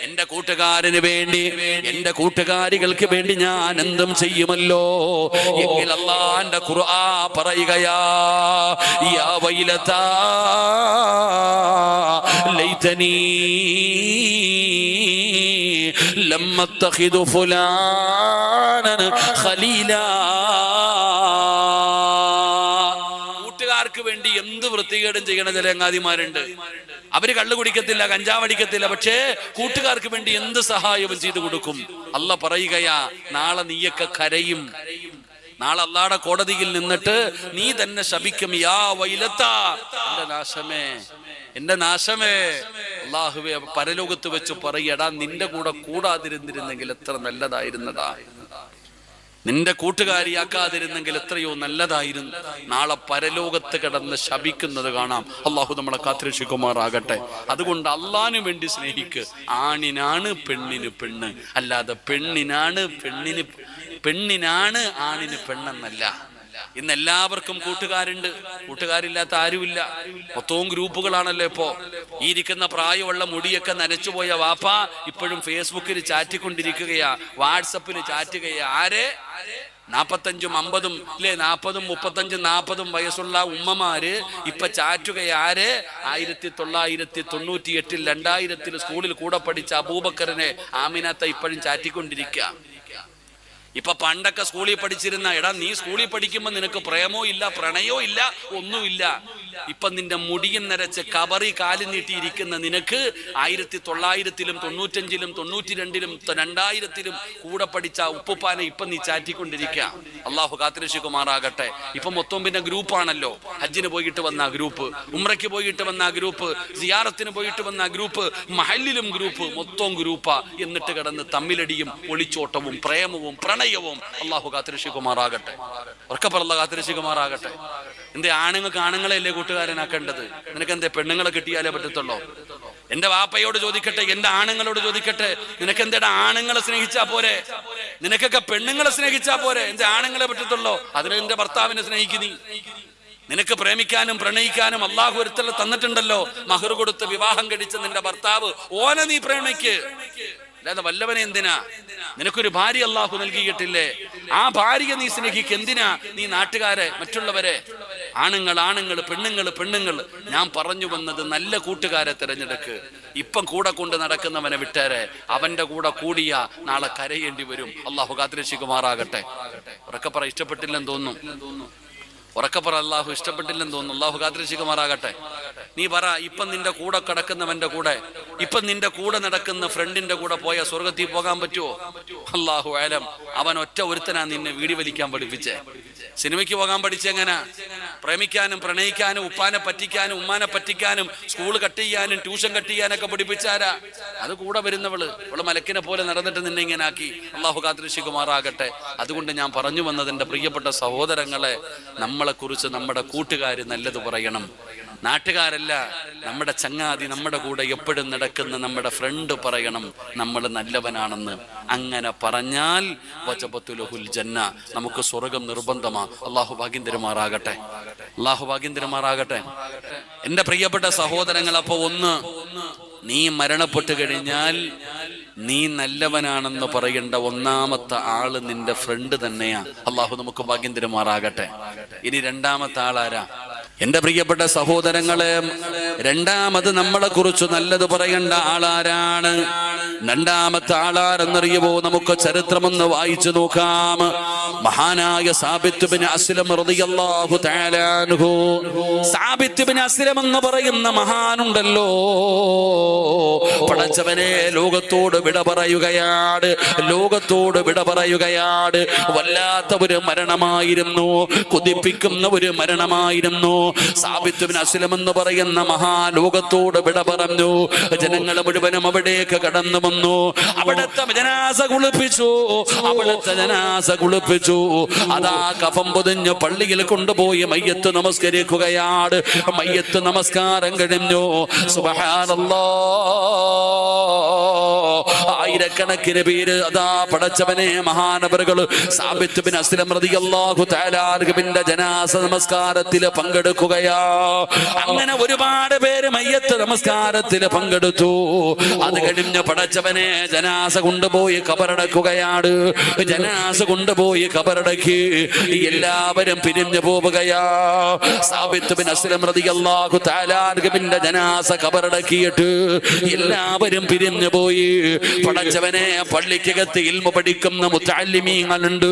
എന്റെ കൂട്ടുകാരന് വേണ്ടി, എന്റെ കൂട്ടുകാരികൾക്ക് വേണ്ടി ഞാൻ എന്തും ചെയ്യുമല്ലോ. എങ്കിൽ അല്ലാഹുവിന്റെ ഖുർആൻ പറയുകയാ, യാ വൈലതാ ലൈതനീ ലമ്മ അത്തഖിദു ഫുലാനൻ ഖലീലാ. കൂട്ടുകാർക്ക് വേണ്ടി എന്ത് വൃത്തികേടും ചെയ്യണ ചില ചങ്ങാതിമാരുണ്ട്. അവര് കള്ളു കുടിക്കത്തില്ല, കഞ്ചാവ് അടിക്കത്തില്ല, പക്ഷേ കൂട്ടുകാർക്ക് വേണ്ടി എന്ത് സഹായവും ചെയ്തു കൊടുക്കും. അല്ലാഹ് പറയുകയാ, നാളെ നീയൊക്കെ കരയും. നാളെ അല്ലാഹുവിന്റെ കോടതിയിൽ നിന്നിട്ട് നീ തന്നെ ശപിക്കും, യാ വൈലത്താ, എന്റെ നാശമേ, എന്റെ നാശമേ. അല്ലാഹുവേ പരലോകത്ത് വെച്ച് പറയടാ, നിന്റെ കൂടെ കൂടാതിരുന്നിരുന്നെങ്കിൽ എത്ര നല്ലതായിരുന്നതാ, നിന്റെ കൂട്ടുകാരിയാക്കാതിരുന്നെങ്കിൽ എത്രയോ നല്ലതായിരുന്നു. നാളെ പരലോകത്ത് കിടന്ന് ശപിക്കുന്നത് കാണാം. അള്ളാഹു നമ്മളെ കാത്തുരക്ഷിക്കുമാറാകട്ടെ. അതുകൊണ്ട് അള്ളാഹിനു വേണ്ടി സ്നേഹിക്ക്. ആണിനാണ് പെണ്ണിന് പെണ്ണ്, അല്ലാതെ പെണ്ണിനാണ് ആണിന് പെണ്ണെന്നല്ല. ഇന്ന് എല്ലാവർക്കും കൂട്ടുകാരുണ്ട്, കൂട്ടുകാരില്ലാത്ത ആരുമില്ല. മൊത്തവും ഗ്രൂപ്പുകളാണല്ലോ ഇപ്പോ. ഈ ഇരിക്കുന്ന പ്രായമുള്ള മുടിയൊക്കെ നനച്ചുപോയ വാപ്പ ഇപ്പോഴും ഫേസ്ബുക്കിൽ ചാറ്റിക്കൊണ്ടിരിക്കുകയാ, വാട്സപ്പിൽ ചാറ്റുകയാ. ആരെ 45ഉം 50ഉം അല്ലേ, 40ഉം 35ഉം 40ഉം വയസ്സുള്ള ഉമ്മമാര് ഇപ്പൊ ചാറ്റുകയാരെ 1998 2000 സ്കൂളിൽ കൂടെ പഠിച്ച അബൂബക്കറിനെ ആമിനത്ത ഇപ്പോഴും ചാറ്റിക്കൊണ്ടിരിക്കുക. ഇപ്പൊ പണ്ടൊക്കെ സ്കൂളിൽ പഠിച്ചിരുന്ന, എടാ നീ സ്കൂളിൽ പഠിക്കുമ്പോ നിനക്ക് പ്രേമോ ഇല്ല, പ്രണയോ ഇല്ല, ഒന്നുമില്ല. ഇപ്പൊ നിന്റെ മുടിയും നരച്ച് കബറി കാലി നീട്ടിയിരിക്കുന്ന നിനക്ക് 1900-ലും 95-ലും 92-ലും 2000-ലും കൂടെ പഠിച്ച ഉപ്പുപ്പാനെ ഇപ്പൊ നീ ചാറ്റിക്കൊണ്ടിരിക്കുക. അള്ളാഹു കാത്തുരക്ഷിക്കുമാറാകട്ടെ. ഇപ്പൊ മൊത്തം പിന്നെ ഗ്രൂപ്പാണല്ലോ. ഹജ്ജിന് പോയിട്ട് വന്ന ഗ്രൂപ്പ്, ഉംറയ്ക്ക് പോയിട്ട് വന്ന ഗ്രൂപ്പ്, സിയാറത്തിന് പോയിട്ട് വന്ന ഗ്രൂപ്പ്, മഹല്ലിലും ഗ്രൂപ്പ്, മൊത്തം ഗ്രൂപ്പാ. എന്നിട്ട് കിടന്ന് തമ്മിലടിയും ഒളിച്ചോട്ടവും പ്രേമവും പ്രണയവും. അള്ളാഹു കാത്തുരക്ഷിക്കുമാറാകട്ടെ. ഉറക്കപ്പറല്ല കാത്തുരക്ഷിക്കുമാറാകട്ടെ. എന്തേ ആണുങ്ങൾക്ക് ആണുങ്ങളെയല്ലേ കൂട്ടുകാരനാക്കേണ്ടത്? നിനക്ക് എന്തേ പെണ്ണുങ്ങളെ കിട്ടിയാലേ പറ്റത്തുള്ളൂ? എന്റെ വാപ്പയോട് ചോദിക്കട്ടെ, എന്റെ ആണുങ്ങളോട് ചോദിക്കട്ടെ, നിനക്ക് എന്തേടാ ആണുങ്ങളെ സ്നേഹിച്ചാ പോരെ? നിനക്കൊക്കെ പെണ്ണുങ്ങളെ സ്നേഹിച്ചാ പോരെ? എന്റെ ആണുങ്ങളെ പറ്റത്തുള്ളൂ? അതിന് എന്റെ ഭർത്താവിനെ സ്നേഹിക്കുന്നീ. നിനക്ക് പ്രേമിക്കാനും പ്രണയിക്കാനും അള്ളാഹു ഒരുത്തല്ല തന്നിട്ടുണ്ടല്ലോ. മഹർ കൊടുത്ത് വിവാഹം കഴിച്ച നിന്റെ ഭർത്താവ്, ഓനെ നീ പ്രേമിക്ക്. അല്ലാതെ വല്ലവനെ എന്തിനാ? നിനക്കൊരു ഭാര്യ അള്ളാഹു നൽകിയിട്ടില്ലേ? ആ ഭാര്യ നീ സ്നേഹിക്ക്. എന്തിനാ നീ നാട്ടുകാരെ, മറ്റുള്ളവരെ? ആണുങ്ങൾ, പെണ്ണുങ്ങൾ. ഞാൻ പറഞ്ഞു വന്നത് നല്ല കൂട്ടുകാരെ തിരഞ്ഞെടുക്ക്. ഇപ്പം കൂടെ കൊണ്ട് നടക്കുന്നവനെ വിട്ടേരെ. അവന്റെ കൂടെ കൂടിയ നാളെ കരയേണ്ടി വരും. അള്ളാഹു കാത്തുരക്ഷിക്കുമാറാകട്ടെ. ഉറക്കപ്പറ ഇഷ്ടപ്പെട്ടില്ലെന്ന് തോന്നുന്നു. ഉറക്കപ്പറ അള്ളാഹു ഇഷ്ടപ്പെട്ടില്ലെന്ന് തോന്നുന്നു. അള്ളാഹു കാത്തുരക്ഷിക്കുമാറാകട്ടെ. നീ പറ, ഇപ്പം നിന്റെ കൂടെ കിടക്കുന്നവന്റെ കൂടെ, ഇപ്പം നിന്റെ കൂടെ നടക്കുന്ന ഫ്രണ്ടിന്റെ കൂടെ പോയ സ്വർഗത്തിൽ പോകാൻ പറ്റുമോ? അള്ളാഹു ആലം. അവൻ ഒറ്റ ഒരുത്തനാ നിന്നെ വീടി വലിക്കാൻ പഠിപ്പിച്ചേ. സിനിമയ്ക്ക് പോകാൻ പഠിച്ചെങ്ങനാ? പ്രേമിക്കാനും പ്രണയിക്കാനും ഉപ്പാനെ പറ്റിക്കാനും ഉമ്മാനെ പറ്റിക്കാനും സ്കൂൾ കട്ട് ചെയ്യാനും ട്യൂഷൻ കട്ട് ചെയ്യാനൊക്കെ പഠിപ്പിച്ചാരാ? അത് കൂടെ വരുന്നവള് മലക്കിനെ പോലെ നടന്നിട്ട് നിന്നെ ഇങ്ങനെ ആക്കി. അള്ളാഹു കാത്തുരക്ഷിക്കുമാറാകട്ടെ. അതുകൊണ്ട് ഞാൻ പറഞ്ഞു വന്നത്, എൻ്റെ പ്രിയപ്പെട്ട സഹോദരങ്ങളെ, നമ്മളെ കുറിച്ച് നമ്മുടെ കൂട്ടുകാര് നല്ലത് പറയണം. നാട്ടുകാരല്ല, നമ്മുടെ ചങ്ങാതി, നമ്മുടെ കൂടെ എപ്പോഴും നടക്കുന്ന നമ്മുടെ ഫ്രണ്ട് പറയണം നമ്മൾ നല്ലവനാണെന്ന്. അങ്ങനെ പറഞ്ഞാൽ വജബത്തുലഹുൽ ജന്ന, നമുക്ക് സ്വർഗം നിർബന്ധമാ. അള്ളാഹു ഭാഗ്യം തരുമാറാകട്ടെ. അള്ളാഹു ഭാഗ്യം തരുമാറാകട്ടെ. എൻ്റെ പ്രിയപ്പെട്ട സഹോദരങ്ങൾ, അപ്പൊ ഒന്ന്, നീ മരണപ്പെട്ടു കഴിഞ്ഞാൽ നീ നല്ലവനാണെന്ന് പറയേണ്ട ഒന്നാമത്തെ ആള് നിന്റെ ഫ്രണ്ട് തന്നെയാ. അള്ളാഹു നമുക്ക് ഭാഗ്യം തരുമാറാകട്ടെ. ഇനി രണ്ടാമത്തെ ആളാരാ? എന്റെ പ്രിയപ്പെട്ട സഹോദരങ്ങളെ, രണ്ടാമത് നമ്മളെ കുറിച്ച് നല്ലത് പറയേണ്ട ആളാരാണ്? രണ്ടാമത്തെ ആളാരെന്നറിയുമോ? നമുക്ക് ചരിത്രമൊന്ന് വായിച്ചു നോക്കാം. മഹാനായ സാബിത്ത് ബിൻ അസ്ലം റളിയല്ലാഹു തആല അൻഹു. സാബിത്ത് ബിൻ അസ്ലം എന്ന് പറയുന്ന മഹാനുണ്ടല്ലോ, പടച്ചവനെ ലോകത്തോട് വിട പറയുകയാണ്. വല്ലാത്ത ഒരു മരണമായിരുന്നു, കൊതിപ്പിക്കുന്ന ഒരു മരണമായിരുന്നു. സാബിത്ത് ബിൻ അസ്ലം എന്ന് പറയുന്ന മഹാലോകത്തോട് വിട പറഞ്ഞു. ജനങ്ങൾ മുഴുവനും അവിടേക്ക് കടന്നു വന്നു. അവിടുത്തെ ജനാസ കുളിപ്പിച്ചു. അതാ കഫം പൊതിഞ്ഞ് പള്ളിയിൽ കൊണ്ടുപോയി മയ്യത്ത് നമസ്കരിക്കുകയാണ്. മയ്യത്ത് നമസ്കാരം കഴിഞ്ഞു. സുബ്ഹാനല്ലാഹ്, ആയിരക്കണക്കിന് പേര് അതാ പടച്ചവനെ മഹാനവറുകൾ സാബിത്ത് ബിൻ അസ്ലം റളിയല്ലാഹു തആല അൻഹുവിന്റെ ജനാസ നമസ്കാരത്തിൽ പങ്കെടുക്കുകയാ. അങ്ങനെ ഒരുപാട് പേര് മയ്യത്ത് നമസ്കാരത്തിൽ പങ്കെടുത്തു. അത് കഴിഞ്ഞ് പടച്ചവനെ ജനാസ കൊണ്ടുപോയി ഖബറടക്കുകയാണ്. ജനാസ കൊണ്ടുപോയി ഖബറടക്കി എല്ലാവരും പിരിഞ്ഞു പോവുകയാ. സാബിത്ത് ബിൻ അസ്ലം റളിയല്ലാഹു തആല അൻഹുവിന്റെ ജനാസ ഖബറടക്കിയിട്ട് എല്ലാവരും പിരിഞ്ഞു പോയി. പടച്ചവനെ പള്ളിക്കകത്ത് ഇൽമു പഠിക്കുന്ന മുത്തഅല്ലിമീങ്ങളുണ്ട്.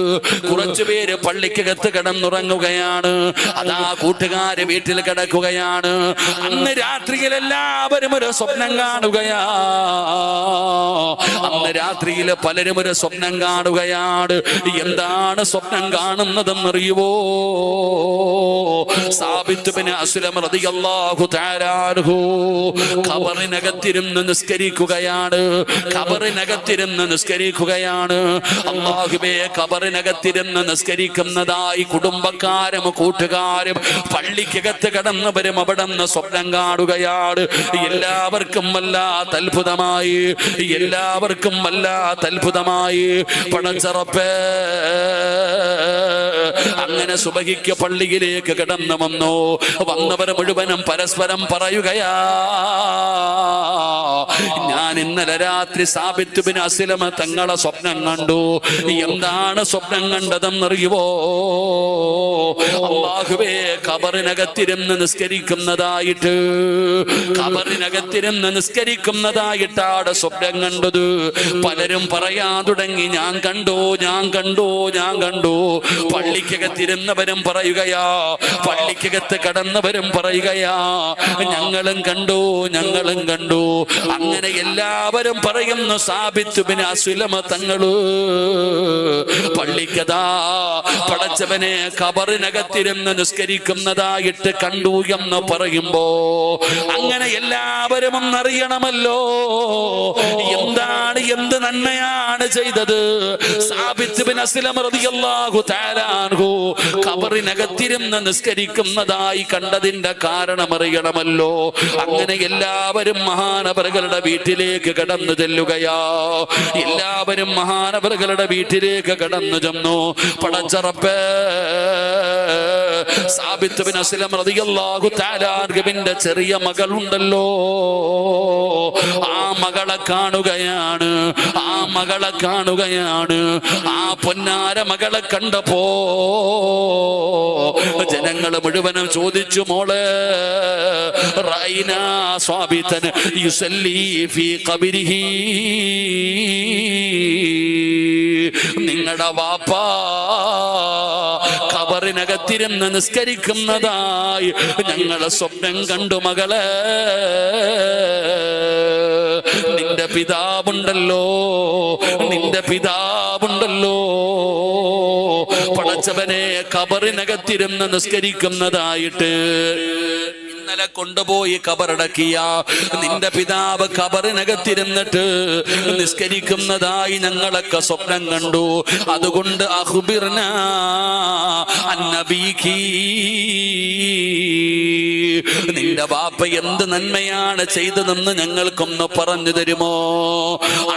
കുറച്ചു പേര് പള്ളിക്കകത്ത് കിടന്നുറങ്ങുകയാണ്. അതാ കൂട്ടുകാര് വീട്ടിൽ കിടക്കുകയാണ്. അന്ന് രാത്രിയിൽ എല്ലാവരും ഒരു സ്വപ്നം കാണുകയാ. അന്ന് രാത്രിയിൽ പലരും ഒരു സ്വപ്നം കാണുകയാണ്. എന്താണ് സ്വപ്നം കാണുന്നതെന്നറിയുവോ? സാബിത്ത് ബിൻ അസ്ലം റളിയല്ലാഹു തആല അൻഹു ഖബറിനകത്തിരുന്ന് നിസ്കരിക്കുകയാണ്. ഖബറിനകത്തിരുന്ന് നിസ്കരിക്കുകയാണ്. അല്ലാഹുവേ, ഖബറിനകത്തിരുന്ന് നിസ്കരിക്കുന്നതായി കുടുംബക്കാരും കൂട്ടുകാരും പള്ളിക്കകത്ത് കടന്നവരും അവിടെ നിന്ന് സ്വപ്നം കാണുകയാണ്. എല്ലാവർക്കും വല്ലാത്ത അത്ഭുതമായി. എല്ലാവർക്കും വല്ലാത്ത അത്ഭുതമായി. പടച്ചറപ്പേ, അങ്ങനെ സുബഹിക്ക് പള്ളിയിലേക്ക് കടന്നു വന്നു. വന്നവർ മുഴുവനും പരസ്പരം പറയുകയാ, ഞാൻ ഇന്നലെ രാത്രി സാബിത്ത് ബിൻ അസ്ലം തങ്ങളെ സ്വപ്നം കണ്ടു. എന്താണ് സ്വപ്നം കണ്ടതെന്നറിയുവോ? അല്ലാഹുവേ, ഖബറിനകത്തിരുന്ന് നിസ്കരിക്കുന്നതായിട്ട്, ഖബറിനകത്തിരുന്ന് നിസ്കരിക്കുന്നതായിട്ടാണ് സ്വപ്നം കണ്ടത്. പലരും പറയാൻ തുടങ്ങി, ഞാൻ കണ്ടു, ഞാൻ കണ്ടു, ഞാൻ കണ്ടു. പള്ളിക്കകത്തിരുന്നവരും പറയുകയാ, പള്ളിക്കകത്ത് കടന്നവരും പറയുകയാ, ഞങ്ങളും കണ്ടു, ഞങ്ങളും കണ്ടു. അങ്ങനെ എല്ലാവരും പറയുന്നു, സാബിത്ത് ബിൻ അസ്ലം തങ്ങള് പള്ളിക്കതാ പടച്ചവനെ ഖബറിനകത്തിരുന്ന് നിസ്കരിക്കുന്നതായിട്ട് കണ്ടു എന്ന് പറയുമ്പോ, അങ്ങനെ എല്ലാവരും ഒന്നറിയണമല്ലോ, എന്താണ്, എന്ത് നന്മയാണ് ചെയ്തത് സാബിത്ത് ബിൻ അസ്ലം റളിയല്ലാഹു തആല അൻഹു ഖബറിനകത്തിരുന്ന് നിസ്കരിക്കുന്നതായി കണ്ടതിന്റെ കാരണം അറിയണമല്ലോ. അങ്ങനെ എല്ലാവരും മഹാനവറുകളുടെ വീട്ടിലേക്ക് കടന്നു ചെല്ലുകയാ. എല്ലാവരും മഹാനവറുകളുടെ വീട്ടിലേക്ക് കടന്നു ചെന്നു. പടച്ചറപ്പേ, സാബിത്ത് ബിൻ അസ്ലം റളിയല്ലാഹു തആല അൻഹുവിന്റെ ചെറിയ മകളുണ്ടല്ലോ, ആ മകളെ കാണുകയാണ്. ആ മകളെ കാണുകയാണ്. ആ പൊന്നാര മകളെ കണ്ടപ്പോ ജനങ്ങൾ മുഴുവനും ചോദിച്ചു, മോളെ, റഅയ്നാ സ്വാബിതൻ യുസല്ലി ഫീ ഖബരിഹി, നിങ്ങളുടെ വാപ്പ ഖബറിനകത്തിരുന്ന് നിസ്കരിക്കുന്നതായി ഞങ്ങളെ സ്വപ്നം കണ്ടു മകളെ. നിന്റെ പിതാവുണ്ടല്ലോ, നിന്റെ പിതാവുണ്ടല്ലോ, പടച്ചവനെ ഖബറിനകത്തിരുന്ന് നിസ്കരിക്കുന്നതായിട്ട് ഇന്നലെ കൊണ്ടുപോയി ഖബറടക്കിയ നിന്റെ പിതാവ് ഖബറിനകത്തിരുന്നിട്ട് നിസ്കരിക്കുന്നതായി ഞങ്ങളൊക്കെ സ്വപ്നം കണ്ടു. അതുകൊണ്ട് അഖ്ബിർനാ അന്നബീകി, നിന്റെ ബാപ്പ എന്ത് നന്മയാണ് ചെയ്തതെന്ന് ഞങ്ങൾക്കൊന്ന് പറഞ്ഞു തരുമോ?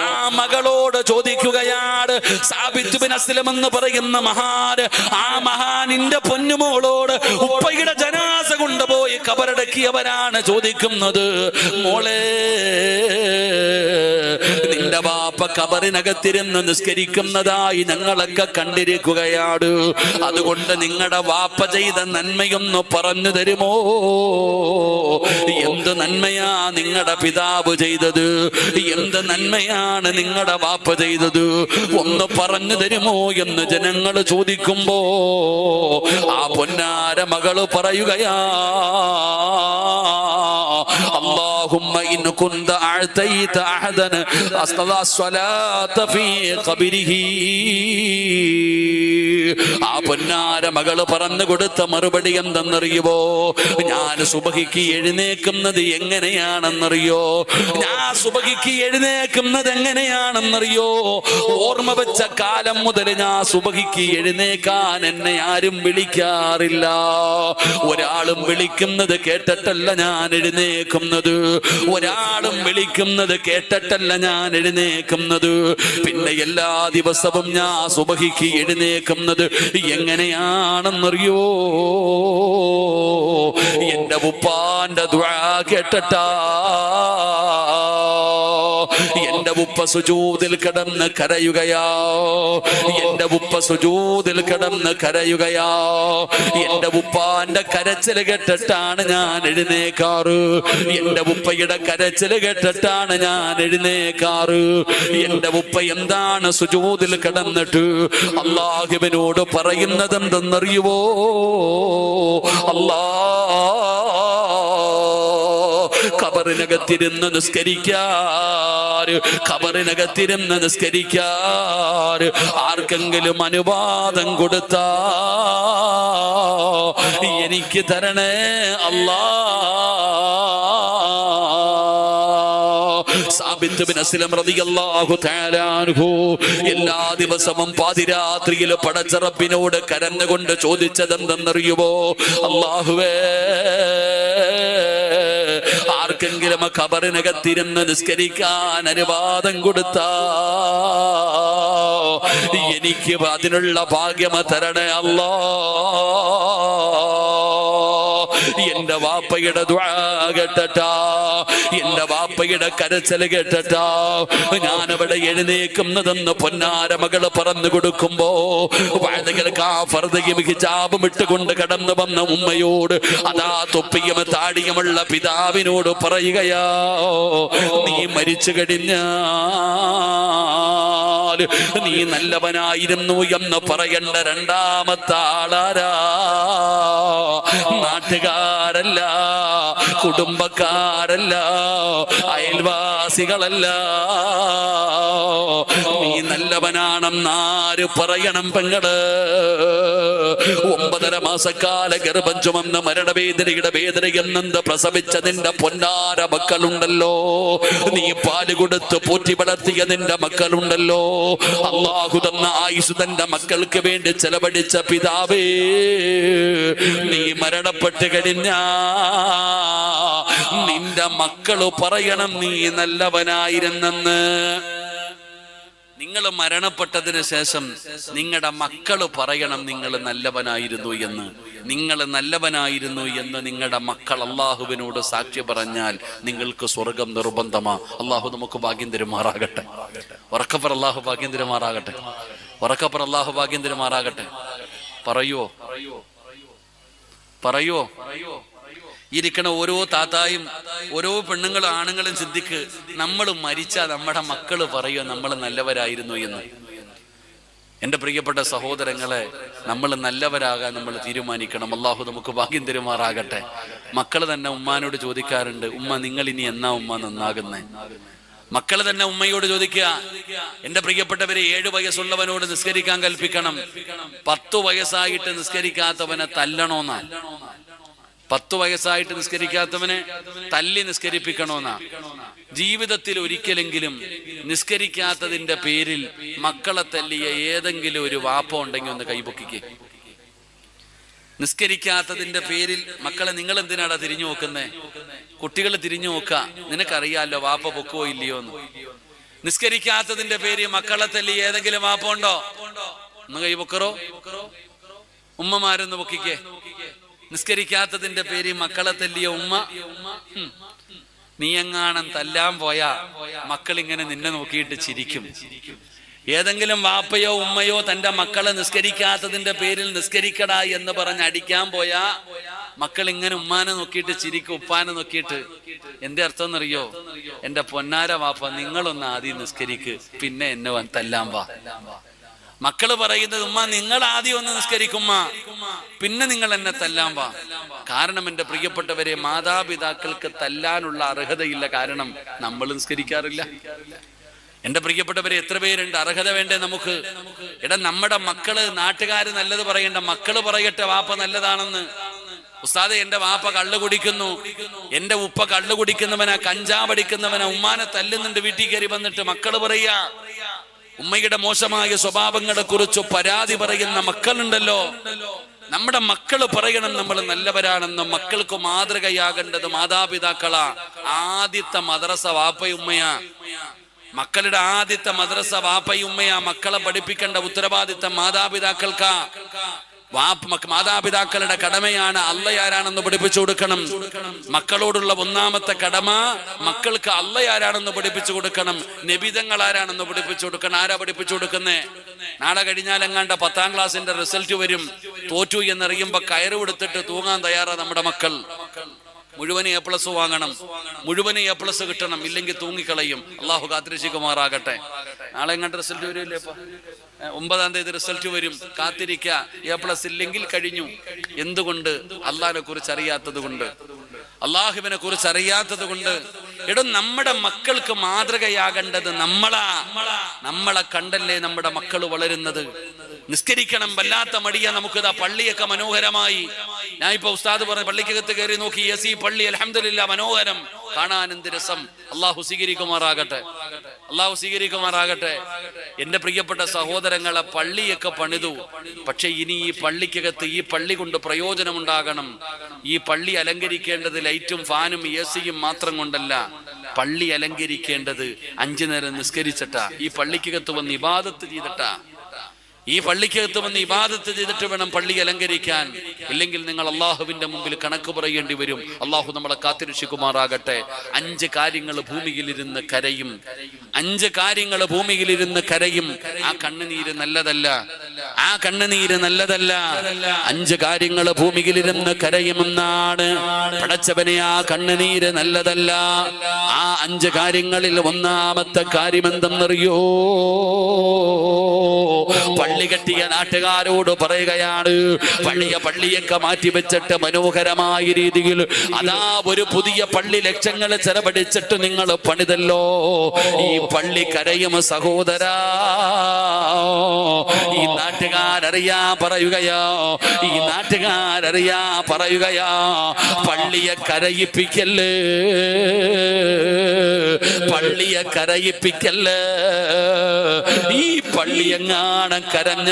ആ മകളോട് ചോദിക്കുകയാണ്. സാബിത്ത് ബിൻ അസ്ലം എന്ന് പറയുന്ന മഹാൻ, ആ മഹാനിന്റെ പൊന്നുമോളോട് ഉപ്പയുടെ ജനാസ കൊണ്ടുപോയി ഖബറടക്കിയവരാണ് ചോദിക്കുന്നത്, മോളെ, നിന്റെ ബാപ്പ ഖബറിനകത്തിരുന്ന് നിസ്കരിക്കുന്നതായി ഞങ്ങളൊക്കെ കണ്ടിരിക്കുകയാണ്. അതുകൊണ്ട് നിങ്ങളുടെ ബാപ്പ ചെയ്ത നന്മയൊന്ന് പറഞ്ഞു തരുമോ? എന്ത് നന്മയാ നിങ്ങളുടെ പിതാവ് ചെയ്തത്? എന്ത് നന്മയാണ് നിങ്ങളുടെ ബാപ്പ ചെയ്തത്? ഒന്ന് പറഞ്ഞു തരുമോ എന്ന് ജനങ്ങൾ ചോദിക്കുമ്പോ ആ പൊന്നാര മകള് പറയുകയാ, اللهم إن كنت أعطيت أحدا الصلاة في قبره ആ പൊന്നാര മകള് പറഞ്ഞു കൊടുത്ത മറുപടി എന്തെന്നറിയുവോ? ഞാൻ സുബഹിക്ക് എഴുന്നേക്കുന്നത് എങ്ങനെയാണെന്നറിയോ? ഞാൻ സുബഹിക്ക് എഴുന്നേക്കുന്നത് എങ്ങനെയാണെന്നറിയോ? ഓർമ്മ വെച്ച കാലം മുതൽ ഞാൻ സുബഹിക്ക് എഴുന്നേക്കാൻ എന്നെ ആരും വിളിക്കാറില്ല. ഒരാളും വിളിക്കുന്നത് കേട്ടിട്ടല്ല ഞാൻ എഴുന്നേക്കുന്നത്. ഒരാളും വിളിക്കുന്നത് കേട്ടിട്ടല്ല ഞാൻ എഴുന്നേക്കുന്നത്. പിന്നെ എല്ലാ ദിവസവും ഞാൻ സുബഹിക്ക് എഴുന്നേക്കുന്നത് എങ്ങനെയാണെന്നറിയോ? എന്റെ ഉപ്പാന്റെ ദുആ കേട്ടിട്ടാ. എന്റെ ഉപ്പ സുജൂദിൽ കിടന്ന് കരയുകയാ. എന്റെ ഉപ്പ സുജൂദിൽ കിടന്ന് കരയുകയാ. എന്റെ ഉപ്പാന്റെ കരച്ചിൽ കേട്ടിട്ടാണ് ഞാൻ എഴുന്നേക്കാറ്. എന്റെ ഉപ്പയുടെ കരച്ചിൽ കേട്ടിട്ടാണ് ഞാൻ എഴുന്നേക്കാറ്. എന്റെ ഉപ്പ എന്താണ് സുജൂദിൽ കിടന്നിട്ട് അല്ലാഹുവിനോട് പറയുന്നത് എന്തെന്നറിയുവോ? ഖബറിനകത്തിരുന്ന് നിസ്കരിക്കാൻ ആർക്കെങ്കിലും അനുവാദം കൊടുത്താ എനിക്ക് തരണേ അല്ലാ. സാബിത്ത് ബിൻ അസ്ലം റളിയല്ലാഹു തആല അൻഹു എല്ലാ ദിവസവും പാതിരാത്രിയിൽ പടച്ച റബ്ബിനോട് കരഞ്ഞുകൊണ്ട് ചോദിച്ചതെന്തെന്നറിയുമോ? അല്ലാഹുവേ, ആർക്കെങ്കിലും ഖബറിനകത്തിരുന്ന് നിസ്കരിക്കാൻ അനുവാദം കൊടുത്താ എനിക്ക് അതിനുള്ള ഭാഗ്യം തരണേ അല്ലാ. എന്റെ വാപ്പയുടെ ദുആ കേട്ടട്ടാ, എന്റെ വാപ്പയുടെ കരച്ചിൽ കേട്ടട്ടാ ഞാനവിടെ എഴുന്നേക്കുന്നതെന്ന് പൊന്നാര മകള് പറഞ്ഞു കൊടുക്കുമ്പോ വഴുതകൾക്ക് ആ ഫർദയും ഹിജാബും ഇട്ടുകൊണ്ട് കടന്നു വന്ന ഉമ്മയോട്, അതാ തൊപ്പിയും താടിയുമുള്ള പിതാവിനോട് പറയുകയാ, നീ മരിച്ചു കഴിഞ്ഞാൽ നീ നല്ലവനായിരുന്നു എന്ന് പറയേണ്ട രണ്ടാമത്തെ ആളാരാ? നാട്ടുകാരല്ല, കുടുംബക്കാരല്ല, അയൽവാസികളല്ല. നീ നല്ലവനാണെന്നാര് പറയണം പെങ്ങള്? 9.5 മാസക്കാല ഗർഭം ചുമന്ന മരണവേദനയുടെ വേദനയെന്നത് പ്രസവിച്ച നിന്റെ പൊന്നാര മക്കളുണ്ടല്ലോ, നീ പാല് കൊടുത്ത് പോറ്റി വളർത്തിയ നിന്റെ മക്കളുണ്ടല്ലോ, അല്ലാഹു തന്ന ആയുസ് തന്റെ മക്കൾക്ക് വേണ്ടി ചെലവഴിച്ച പിതാവേ, നീ മരണപ്പെട്ട് കഴിഞ്ഞാ നിന്റെ മക്കള് പറയണം നീ നല്ലവനായിരുന്നെന്ന്. നിങ്ങൾ മരണപ്പെട്ടതിന് ശേഷം നിങ്ങളുടെ മക്കള് പറയണം നിങ്ങൾ നല്ലവനായിരുന്നു എന്ന്. നിങ്ങൾ നല്ലവനായിരുന്നു എന്ന് നിങ്ങളുടെ മക്കൾ അള്ളാഹുവിനോട് സാക്ഷി പറഞ്ഞാൽ നിങ്ങൾക്ക് സ്വർഗം നിർബന്ധമാ. അള്ളാഹു നമുക്ക് ഭാഗ്യം തരുമാറാകട്ടെ. ഉറക്കപ്പർ അള്ളാഹു ഭാഗ്യം തരുമാറാകട്ടെ. ഉറക്കപ്പർ അള്ളാഹു ഭാഗ്യം തരുമാറാകട്ടെ. പറയോ പറയോ ഇരിക്കണ ഓരോ താത്തായും ഓരോ പെണ്ണുങ്ങളും ആണുങ്ങളും ചിന്തിക്ക്, നമ്മൾ മരിച്ചാൽ നമ്മുടെ മക്കള് പറയോ നമ്മൾ നല്ലവരായിരുന്നു എന്ന്. എൻ്റെ പ്രിയപ്പെട്ട സഹോദരങ്ങളെ, നമ്മൾ നല്ലവരാകാൻ നമ്മൾ തീരുമാനിക്കണം. അള്ളാഹു നമുക്ക് ഭാഗ്യം തരുമാറാകട്ടെ. മക്കൾ തന്നെ ഉമ്മാനോട് ചോദിക്കാറുണ്ട്, ഉമ്മ നിങ്ങൾ ഇനി എന്നാ ഉമ്മ നന്നാകുന്നേ? മക്കൾ തന്നെ ഉമ്മയോട് ചോദിക്കുക, എന്റെ പ്രിയപ്പെട്ടവരെ, 7 വയസ്സുള്ളവനോട് നിസ്കരിക്കാൻ കൽപ്പിക്കണം, 10 വയസ്സായിട്ട് നിസ്കരിക്കാത്തവനെ തല്ലണോന്നാ. 10 വയസ്സായിട്ട് നിസ്കരിക്കാത്തവനെ തല്ലി നിസ്കരിപ്പിക്കണോന്നാ. ജീവിതത്തിൽ ഒരിക്കലെങ്കിലും നിസ്കരിക്കാത്തതിന്റെ പേരിൽ മക്കളെ തല്ലിയ ഏതെങ്കിലും ഒരു വാപ്പ ഉണ്ടെങ്കിൽ ഒന്ന് കൈപൊക്കിക്കേ. നിസ്കരിക്കാത്തതിന്റെ പേരിൽ മക്കളെ നിങ്ങൾ എന്തിനാടാ തിരിഞ്ഞു നോക്കുന്നേ? കുട്ടികൾ തിരിഞ്ഞു നോക്ക, നിനക്കറിയാലോ വാപ്പ പൊക്കുവോ ഇല്ലയോ എന്ന്. നിസ്കരിക്കാത്തതിന്റെ പേരിൽ മക്കളെ തല്ലി ഏതെങ്കിലും വാപ്പ ഉണ്ടോ? ഒന്ന് കൈപൊക്കറോ. ഉമ്മമാരൊന്ന് പൊക്കിക്കേ. നിസ്കരിക്കാത്തതിന്റെ പേരിൽ മക്കളെ തല്ലിയ ഉമ്മ, നീ എങ്ങാനും തല്ലാൻ പോയാ മക്കളിങ്ങനെ നിന്നെ നോക്കിയിട്ട് ചിരിക്കും. ഏതെങ്കിലും വാപ്പയോ ഉമ്മയോ തന്റെ മക്കളെ നിസ്കരിക്കാത്തതിന്റെ പേരിൽ നിസ്കരിക്കടാ എന്ന് പറഞ്ഞ് അടിക്കാൻ പോയാ മക്കൾ ഇങ്ങനെ ഉമ്മാനെ നോക്കിയിട്ട് ചിരിക്കും, ഉപ്പാനെ നോക്കിയിട്ട്. എന്റെ അർത്ഥം എന്നറിയോ? എന്റെ പൊന്നാര വാപ്പ, നിങ്ങളൊന്ന് ആദ്യം നിസ്കരിക്ക്, പിന്നെ എന്നെ തല്ലാൻ വാ. മക്കള് പറയുന്നത്, ഉമ്മ നിങ്ങൾ ആദ്യം ഒന്ന് നിസ്കരിക്കുമ്മ, പിന്നെ നിങ്ങൾ എന്നെ തല്ലാൻ വാ. കാരണം എന്റെ പ്രിയപ്പെട്ടവരെ, മാതാപിതാക്കൾക്ക് തല്ലാനുള്ള അർഹതയില്ല. കാരണം നമ്മൾ നിസ്കരിക്കാറില്ല. എന്റെ പ്രിയപ്പെട്ടവരെ, എത്ര പേരുണ്ട്? അർഹത വേണ്ടേ നമുക്ക്? എടാ, നമ്മുടെ മക്കള്, നാട്ടുകാര് നല്ലത് പറയണ്ട, മക്കള് പറയട്ടെ വാപ്പ നല്ലതാണെന്ന്. ഉസ്താദെ, എന്റെ വാപ്പ കള്ളു കുടിക്കുന്നു, എന്റെ ഉപ്പ കള്ളു കുടിക്കുന്നവനാ, കഞ്ചാവ് അടിക്കുന്നവനാ, ഉമ്മാനെ തല്ലുന്നുണ്ട്, വീട്ടിൽ കയറി വന്നിട്ട് മക്കള് പറയാ. ഉമ്മയുടെ മോശമായ സ്വഭാവങ്ങളെ കുറിച്ച് പരാതി പറയുന്ന മക്കളുണ്ടല്ലോ. നമ്മുടെ മക്കള് പറയണം നമ്മൾ നല്ലവരാണെന്നും. മക്കൾക്ക് മാതൃകയാകേണ്ടത് മാതാപിതാക്കളാ. ആദ്യത്തെ മദ്രസ വാപ്പയുമ്മയാ. മക്കളുടെ ആദ്യത്തെ മദ്രസ വാപ്പയുമ്മയാ. മക്കളെ പഠിപ്പിക്കേണ്ട ഉത്തരവാദിത്തം മാതാപിതാക്കൾക്കാ. മാതാപിതാക്കളുടെ കടമയാണ് അള്ളയാരാണെന്ന് പഠിപ്പിച്ചു കൊടുക്കണം. മക്കളോടുള്ള ഒന്നാമത്തെ കടമ മക്കൾക്ക് അള്ളയാരാണെന്ന് പഠിപ്പിച്ചു കൊടുക്കണം. നബിതങ്ങൾ ആരാണെന്ന് പഠിപ്പിച്ചു കൊടുക്കണം. ആരാ പഠിപ്പിച്ചു കൊടുക്കുന്നേ? നാളെ കഴിഞ്ഞാലെങ്ങാണ്ട 10ാം ക്ലാസ്സിന്റെ റിസൾട്ട് വരും. തോറ്റു എന്നറിയുമ്പോ കയറ് കൊടുത്തിട്ട് തൂങ്ങാൻ തയ്യാറാ നമ്മുടെ മക്കൾ. മുഴുവൻ A+ വാങ്ങണം, മുഴുവൻ A+ കിട്ടണം, ഇല്ലെങ്കിൽ തൂങ്ങിക്കളയും. അള്ളാഹു കാത്തിരക്ഷിക്കുമാറാകട്ടെ. നാളെ എങ്ങാണ്ട് റിസൾട്ട് വരില്ലേ? 9ാം തീയതി റിസൾട്ട് വരും, കാത്തിരിക്കുക. A+ ഇല്ലെങ്കിൽ കഴിഞ്ഞു. എന്തുകൊണ്ട്? അള്ളാഹിനെ കുറിച്ച് അറിയാത്തത് കൊണ്ട്, അള്ളാഹുവിനെ കുറിച്ച് അറിയാത്തത് കൊണ്ട്. എടോ, നമ്മുടെ മക്കൾക്ക് മാതൃകയാകേണ്ടത് നമ്മളെ കണ്ടല്ലേ നമ്മുടെ മക്കൾ വളരുന്നത്. നിസ്കരിക്കണം, വല്ലാത്ത മടിയാ നമുക്കിതാ. പള്ളിയൊക്കെ മനോഹരമായി. ഞാൻ ഇപ്പൊ ഉസ്താദ് പറഞ്ഞ പള്ളിക്കകത്ത് കയറി നോക്കി, AC പള്ളി അൽഹംദുലില്ലാ മനോഹരം, കാണാൻ എന്ത് രസം. അള്ളാഹു സ്വീകരിക്കുമാറാകട്ടെ, അള്ളാഹു സ്വീകരിക്കുമാറാകട്ടെ. എന്റെ പ്രിയപ്പെട്ട സഹോദരങ്ങളെ, പള്ളിയൊക്കെ പണിതു, പക്ഷെ ഇനി ഈ പള്ളിക്കകത്ത് ഈ പള്ളി കൊണ്ട് പ്രയോജനമുണ്ടാകണം. ഈ പള്ളി അലങ്കരിക്കേണ്ടത് ലൈറ്റും ഫാനും AC-യും മാത്രം കൊണ്ടല്ല. പള്ളി അലങ്കരിക്കേണ്ടത് 5 നേരം നിസ്കരിച്ചിട്ടാ, ഈ പള്ളിക്കകത്ത് വന്ന് ഇബാദത്ത് ചെയ്തിട്ടാ. ഈ പള്ളിക്കകത്ത് വന്ന് ഇബാദത്ത് ചെയ്തിട്ട് വേണം പള്ളി അലങ്കരിക്കാൻ. ഇല്ലെങ്കിൽ നിങ്ങൾ അള്ളാഹുവിന്റെ മുമ്പിൽ കണക്ക് പറയേണ്ടി വരും. അള്ളാഹു നമ്മളെ കാത്തിരക്ഷിക്കുമാറാകട്ടെ. 5 കാര്യങ്ങൾ ഭൂമിയിലിരുന്ന് കരയും. 5 കാര്യങ്ങൾ ഭൂമിയിലിരുന്ന് കരയും. ആ കണ്ണുനീര് നല്ലതല്ല, ആ കണ്ണുനീര് നല്ലതല്ല. 5 കാര്യങ്ങൾ ഭൂമിയിലിരുന്ന് കരയുമെന്നാണ് പടച്ചവനെ. ആ കണ്ണുനീര് നല്ലതല്ല. ആ 5 കാര്യങ്ങളിൽ ഒന്നാമത്തെ കാര്യം എന്തെന്നറിയോ? പള്ളി കെട്ടിയ നാട്ടുകാരോട് പറയുകയാണ്, പള്ളിയൊക്കെ മാറ്റിവെച്ചിട്ട് മനോഹരമായ രീതിയിൽ അതാ ഒരു പുതിയ പള്ളി ലക്ഷങ്ങൾ ചെലവഴിച്ചിട്ട് നിങ്ങൾ പണിതല്ലോ. ഈ പള്ളി കരയും സഹോദരാ. ഈ നാട്ടുകാരറിയാ പറയുകയോ, ഈ നാട്ടുകാരറിയാ പറയുകയോ, പള്ളിയെ കരയിപ്പിക്കല്ലേ, പള്ളിയെ കരയിപ്പിക്കല്ലേ. ഈ പള്ളിയെങ്ങാണം കരഞ്ഞ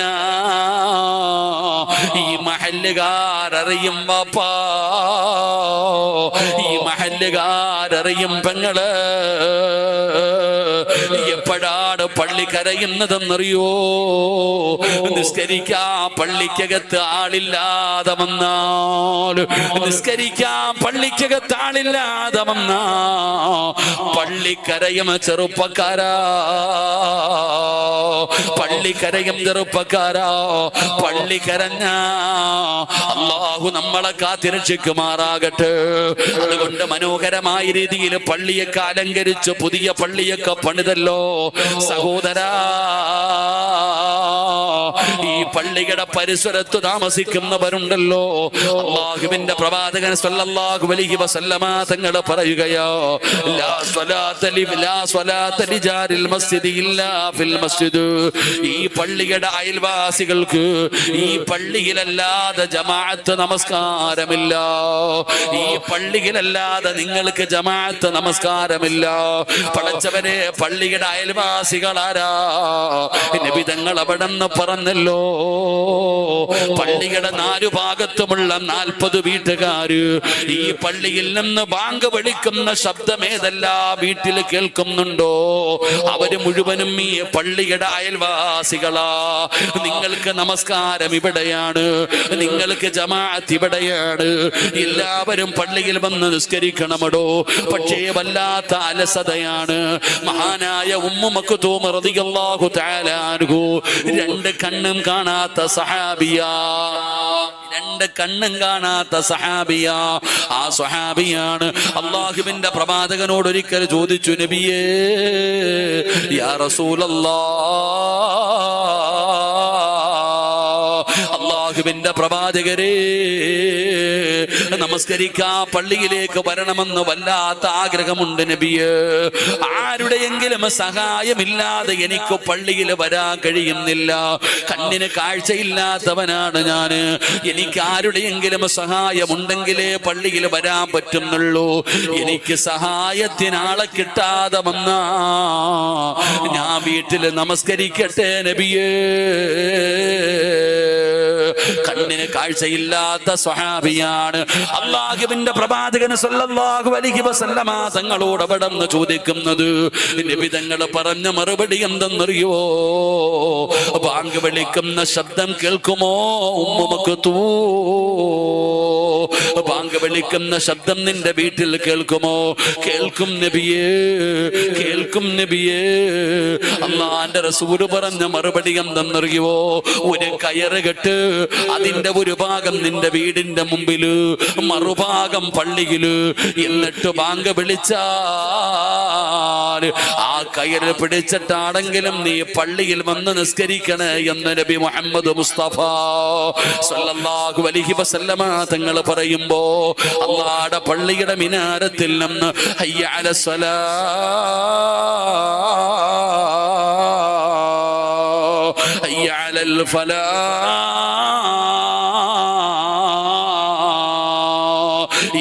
ഈ മഹല്ലുകാരറിയും വാപ്പാ, ഈ മഹല്ലുകാരറിയും പെങ്ങള്. എപ്പോഴാണ് പള്ളി കരയുന്നതെന്നറിയോ? നിസ്കരിക്കാൻ പള്ളിക്കകത്ത് ആളില്ലാതെ വന്നാൽ, നിസ്കരിക്കാൻ പള്ളിക്കകത്ത് ആളില്ലാതെ വന്നാ പള്ളി കരയും ചെറുപ്പക്കാരാ, പള്ളി കരയും ചെറുപ്പക്കാരാ. പള്ളി കരഞ്ഞ അല്ലാഹു നമ്മളെ കാത്തിരക്ഷിക്കുമാറാകട്ടെ. അതുകൊണ്ട് മനോഹരമായ രീതിയിൽ പള്ളിയൊക്കെ അലങ്കരിച്ച് പുതിയ പള്ളിയൊക്കെ പണിതല്ലോ സഹോദരാ. ഈ പള്ളിയുടെ പരിസരത്ത് താമസിക്കുന്നവരുണ്ടല്ലോ, അല്ലാഹുവിന്റെ പ്രവാചകൻ സല്ലല്ലാഹു അലൈഹി വസല്ലമ തങ്ങൾ പറയുകയോ, ലാ സ്വലാത്ത ലിജാരിൽ മസ്ജിദി ഇല്ലാ ഫിൽ മസ്ജിദ്. ഈ പള്ളിയുടെ അയൽവാസികൾക്ക് ഈ പള്ളിയിലല്ലാതെ ജമാഅത്ത് നമസ്കാരമില്ല. ഈ പള്ളിയിലല്ലാതെ നിങ്ങൾക്ക് ജമാഅത്ത് നമസ്കാരമില്ല. പടച്ചവനെ, പള്ളിയുടെ അയൽവാസികളാരാ? നബി തങ്ങൾ അവിടെന്ന് പറഞ്ഞല്ലോ, പള്ളിയുടെ 4 ഭാഗത്തുമുള്ള 40 വീട്ടുകാര് ഈ പള്ളിയിൽ നിന്ന് ബാങ്ക് വിളിക്കുന്ന ശബ്ദമേതെല്ലാ വീട്ടിൽ കേൾക്കുന്നുണ്ടോ അവര് മുഴുവനും ഈ പള്ളിയുടെ അയൽവാസികളാ. നിങ്ങൾക്ക് നമസ്കാരം ഇവിടെയാണ്, നിങ്ങൾക്ക് ജമാഅത്ത് ഇവിടെയാണ്. എല്ലാവരും പള്ളിയിൽ വന്ന് നിസ്കരിക്കണമടോ. പക്ഷേ വല്ലാത്ത അലസതയാണ്. മഹാനായ ഉമ്മു മക്തൂം റളിയല്ലാഹു തആല അൻഹു 2 കണ്ണും കാണാത്ത സഹാബിയാ, 2 കണ്ണും കാണാത്ത സഹാബിയാ. ആ സഹാബിയാണ് അല്ലാഹുവിന്റെ പ്രവാചകനോട് ഒരിക്കൽ ചോദിച്ചു, നബിയേ യാ റസൂലല്ലാഹ്, അല്ലാഹുവിന്റെ പ്രവാചകരെ, നമസ്കരിക്കാ പള്ളിയിലേക്ക് വരണമെന്ന് വല്ലാത്ത ആഗ്രഹമുണ്ട് നബിയേ. ആരുടെയെങ്കിലും സഹായമില്ലാതെ എനിക്ക് പള്ളിയിൽ വരാൻ കഴിയുന്നില്ല. കണ്ണിന് കാഴ്ചയില്ലാത്തവനാണ് ഞാന്. എനിക്ക് ആരുടെയെങ്കിലും സഹായമുണ്ടെങ്കിലേ പള്ളിയിൽ വരാൻ പറ്റുന്നുള്ളൂ. എനിക്ക് സഹായത്തിനാളെ കിട്ടാതെ വന്നാ ഞാൻ വീട്ടിൽ നമസ്കരിക്കട്ടെ നബിയേ. കണ്ണിന് കാഴ്ചയില്ലാത്ത സ്വഹാബിയാണ്. അല്ലാഹുവിന്റെ പ്രവാചകൻ സല്ലല്ലാഹു അലൈഹി വസല്ലമ തങ്ങളോട് അവിടുന്ന് ചോദിക്കുന്നത്, നബി തങ്ങൾ പറഞ്ഞ മറുപടി എന്തെന്നറിയോ? ബാങ്ക് വിളിക്കുന്ന ശബ്ദം കേൾക്കുമോ ഉമ്മു മക്തൂം? ബാങ്ക് വിളിക്കുന്ന ശബ്ദം നിന്റെ വീട്ടിൽ കേൾക്കുമോ? കേൾക്കും നബിയേ, കേൾക്കും നബിയേ. അല്ലാഹുവിന്റെ റസൂൽ പറഞ്ഞ മറുപടി എന്തെന്നറിയോ? ഒരു കയറ് കെട്ട്, അതിന്റെ ഒരു ഭാഗം നിന്റെ വീടിന്റെ മുമ്പില്, മറുഭാഗം പള്ളിയില്. എന്നിട്ട് ബാങ്ക് വിളിച്ചാൽ ആ കയറ് പിടിച്ചിട്ടാണെങ്കിലും നീ പള്ളിയിൽ വന്ന് നിസ്കരിക്കണേ എന്ന് നബി മുഹമ്മദ് മുസ്തഫ സല്ലല്ലാഹു അലൈഹി വസല്ലമ തങ്ങൾ പറയുമ്പോ അല്ലാഹുവിന്റെ പള്ളിയുടെ മിനാരത്തിൽ നിന്ന് ഹയ്യ അലസ്സലാ, ഹയ്യ അലൽ ഫലാഹ്,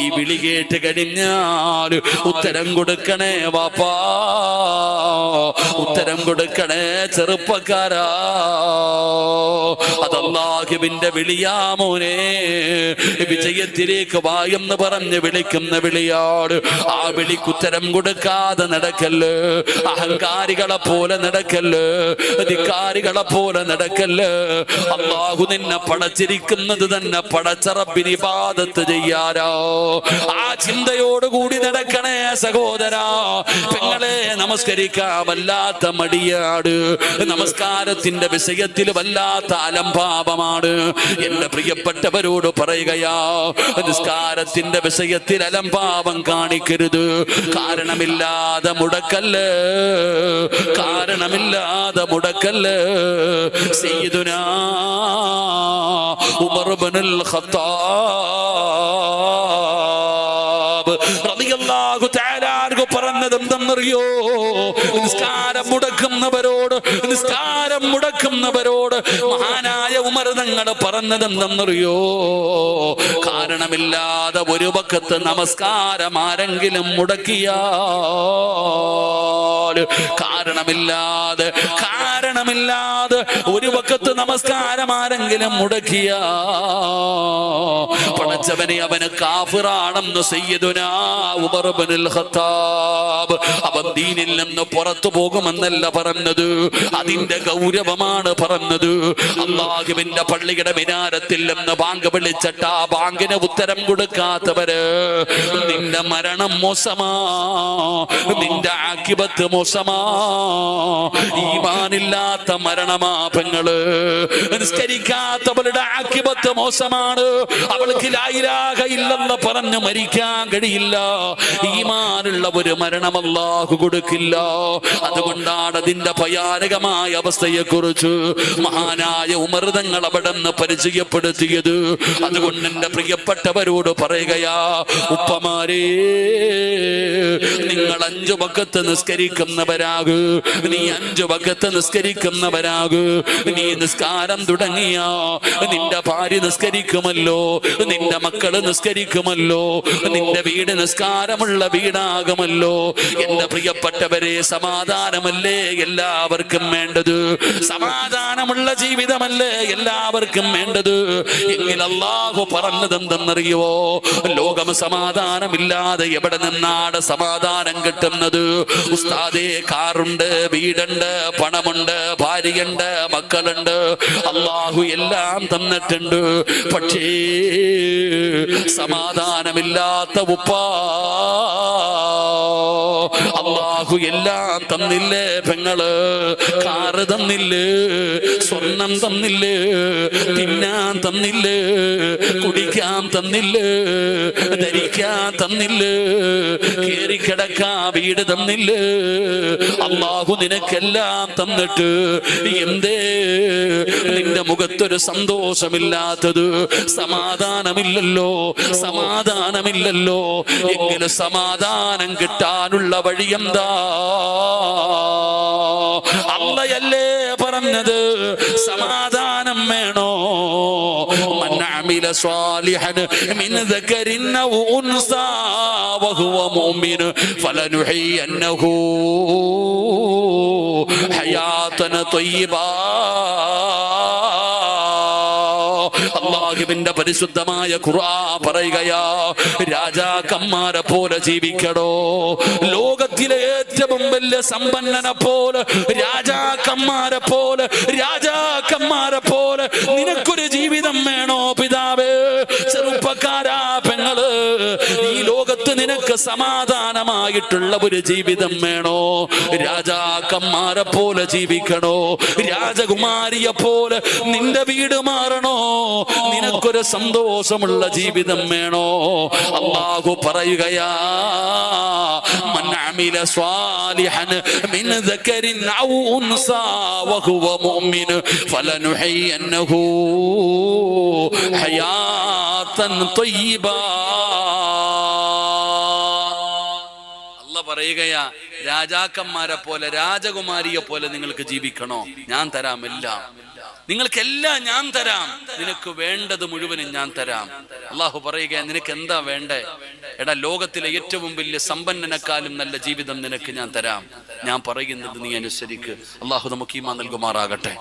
ഈ വിളി കേട്ട് കഴിഞ്ഞാൽ ഉത്തരം കൊടുക്കണേ വാപ്പാ, ഉത്തരം കൊടുക്കണേ ചെറുപ്പക്കാരാ. അതല്ലാഹുവിന്റെ വിളിയാ മോനെ. വിജയത്തിലേക്ക് വായെന്ന് പറഞ്ഞ് വിളിക്കുന്ന വിളിയാണ്. ആ വിളിക്കുത്തരം കൊടുക്കാതെ നടക്കല്ല്. അഹങ്കാരികളെ പോലെ നടക്കല്ല്, ധിക്കാരികളെ പോലെ നടക്കല്ല്. അല്ലാഹു നിന്നെ പടച്ചിരിക്കുന്നത് തന്നെ പടച്ച റബ്ബിന് ഇബാദത്ത് ചെയ്യാനോ. ആ ചിന്തയോടുകൂടി നടക്കണേ സഹോദരാ. പെങ്ങളെ, നമസ്കരിക്കാൻ വല്ലാത്ത മടിയാട്, നമസ്കാരത്തിന്റെ വിഷയത്തിൽ വല്ലാത്ത അലംഭാവമാണ്. എന്റെ പ്രിയപ്പെട്ടവരോട് പറയുകയാ, നിസ്കാരത്തിന്റെ വിഷയത്തിൽ അലംഭാവം കാണിക്കരുത്. കാരണമില്ലാതെ മുടക്കല്ല്, കാരണമില്ലാതെ മുടക്കല്ല്. സയ്യിദുനാ ഉമർ ഇബ്നുൽ ഖത്താബ് റളിയല്ലാഹു തആല അൻഹു പറഞ്ഞത് എന്തെന്നറിയോ? നിസ്കാരം മുടക്കുന്നവരോട്, നിസ്കാരം മുടക്കുന്നവരോട് മഹാനായ ഉമർ തങ്ങൾ പറഞ്ഞത് എന്തെന്നറിയോ? കാരണമില്ലാതെ ഒരു വഖത്ത് നമസ്കാരം ആരെങ്കിലും മുടക്കിയാൽ, കാരണമില്ലാതെ ഒരു വഖത്ത് നമസ്കാരം ആരെങ്കിലും മുടക്കിയാ പടച്ചവനെ അവന് കാഫിറാണെന്ന് സയ്യിദുനാ ഉമർ ഇബ്നുൽ ഖത്താബ്. അവൻ ദീനിൽ നിന്ന് പുറത്തു പോകുമെന്നല്ല പറഞ്ഞത്, അതിന്റെ ഗൗരവമാണ് പറഞ്ഞത്. അല്ലാഹുവിന്റെ പള്ളിയുടെ മിനാരത്തിൽ നിന്ന് ബാങ്ക് വിളിച്ചിട്ട് ആ ബാങ്കിന് ഉത്തരം കൊടുക്കാത്തവര്, നിന്റെ മരണം മോശമാ, നിന്റെ ആഖിബത്ത് മോശമാ, ഈമാനില്ലാത്ത മരണമാ പെങ്ങള്. നിസ്കരിക്കാത്തവരുടെ ആഖിബത്ത് മോശമാണ്. അവൾക്ക് ലാ ഇലാഹ ഇല്ലല്ലാഹ് പറഞ്ഞ് മരിക്കാൻ കഴിയില്ല. ഈമാനുള്ള ഒരു മരണം അല്ലാഹു കൊടുക്കില്ല. അതുകൊണ്ടാണ് അതിന്റെ ഭയാനകമായ അവസ്ഥയെ കുറിച്ച് മഹാനായ ഉമർ തങ്ങൾ അവിടെ നിന്ന് പരിചയപ്പെടുത്തിയത്. അതുകൊണ്ട് എന്റെ പ്രിയപ്പെട്ടവരോട് പറയുകയാ, ഉപ്പമാരേ, നിങ്ങൾ 5 വഖത്ത് നിസ്കരിക്കുന്നവരാകു, നീ 5 വഖത്ത് നിസ്കരിക്കുന്നവരാകു. നീ നിസ്കാരം തുടങ്ങിയ നിന്റെ ഭാര്യ നിസ്കരിക്കുമല്ലോ, നിന്റെ മക്കള് നിസ്കരിക്കുമല്ലോ, നിന്റെ വീട് നിസ്കാരമുള്ള വീടാകുമല്ലോ. എന്റെ പ്രിയപ്പെട്ടവരെ, സമാധാനമല്ലേ എല്ലാവർക്കും വേണ്ടത്? സമാധാനമുള്ള ജീവിതമല്ലേ എല്ലാവർക്കും വേണ്ടത്? എങ്കിൽ അല്ലാഹു പറഞ്ഞത് എന്തെന്നറിയോ? ലോകം സമാധാനമില്ലാതെ എവിടെ നിന്നാണ് സമാധാനം കിട്ടുന്നത്? ഉസ്താദേ, കാറുണ്ട്, വീടുണ്ട്, പണമുണ്ട്, ഭാര്യയുണ്ട്, മക്കളുണ്ട്, അല്ലാഹു എല്ലാം തന്നിട്ടുണ്ട്. പക്ഷേ സമാധാനമില്ലാത്ത ഉപ്പാ, അല്ലാഹു എല്ലാം തന്നില്ലേ പെങ്ങള്? കാറ് തന്നില്ലേ, സ്വർണം തന്നില്ലേ, തിന്നാൻ തന്നില്ലേ, കുടിക്കാൻ തന്നില്ലേ, ധരിക്കാൻ തന്നില്ലേ, കേറിക്കിടക്കാൻ വീട് തന്നില്ലേ? അല്ലാഹു നിനക്കെല്ലാം തന്നിട്ട് എന്തേ നിന്റെ മുഖത്തൊരു സന്തോഷമില്ലാത്തത്? സമാധാനമില്ലല്ലോ, സമാധാനമില്ലല്ലോ. എങ്കിലും സമാധാനം കിട്ടാനുള്ള വഴി എന്താ? അള്ളയല്ലേ പറഞ്ഞത് സമാധാനം വേണോ? മൻ അമില സ്വാലിഹൻ മിൻ ദക്കരിൻ ഔ ഉൻസാ വഹുവ മുഅ്മിൻ ഫലനുഹയ്യന്നഹു ഹയാതൻ ത്വയ്യിബാ. അല്ലാഹുവിന്റെ പരിശുദ്ധമായ ഖുർആൻ പറയുകയാ, രാജാക്കന്മാരെ പോലെ ജീവിക്കണോ? ലോകത്തിലെ ഏറ്റവും വലിയ സമ്പന്നനെ പോലെ, രാജാക്കന്മാരെ പോലെ, രാജാക്കന്മാരെ പോലെ നിനക്കൊരു ജീവിതം വേണോ പിതാവേ? ചെറുപ്പക്കാരാ, പെങ്ങള്, ഈ ലോകത്ത് നിനക്ക് സമാധാനമായിട്ടുള്ള ഒരു ജീവിതം വേണോ? രാജാക്കന്മാരെ പോലെ ജീവിക്കണോ? രാജകുമാരിയെ പോലെ നിന്റെ വീട് മാറണോ? നിനക്കൊരു സന്തോഷമുള്ള ജീവിതം വേണോ? അല്ലാഹു പറയുകയാ, മൻ അമില സ്വാലിഹൻ മിൻ ദക്കരിൻ ഔ ഉൻസാ വഹുവ മുഅ്മിൻ ഫലനുഹയ്യന്നഹു ഹയാതൻ ത്വയ്യിബാ. അല്ലാഹു പറയുകയാ, രാജാക്കന്മാരെ പോലെ, രാജകുമാരിയെ പോലെ നിങ്ങൾക്ക് ജീവിക്കണോ? ഞാൻ തരാം എല്ലാം, നിങ്ങൾക്കെല്ലാം ഞാൻ തരാം, നിനക്ക് വേണ്ടത് മുഴുവനും ഞാൻ തരാം. അള്ളാഹു പറയുക, നിനക്ക് എന്താ വേണ്ടേ? എടാ, ലോകത്തിലെ ഏറ്റവും വലിയ സമ്പന്നനെക്കാളും നല്ല ജീവിതം നിനക്ക് ഞാൻ തരാം. ഞാൻ പറയുന്നത് നീ അനുസരിക്ക്. അള്ളാഹു നമുക്ക് ഈമാൻ നൽകുമാറാകട്ടെ.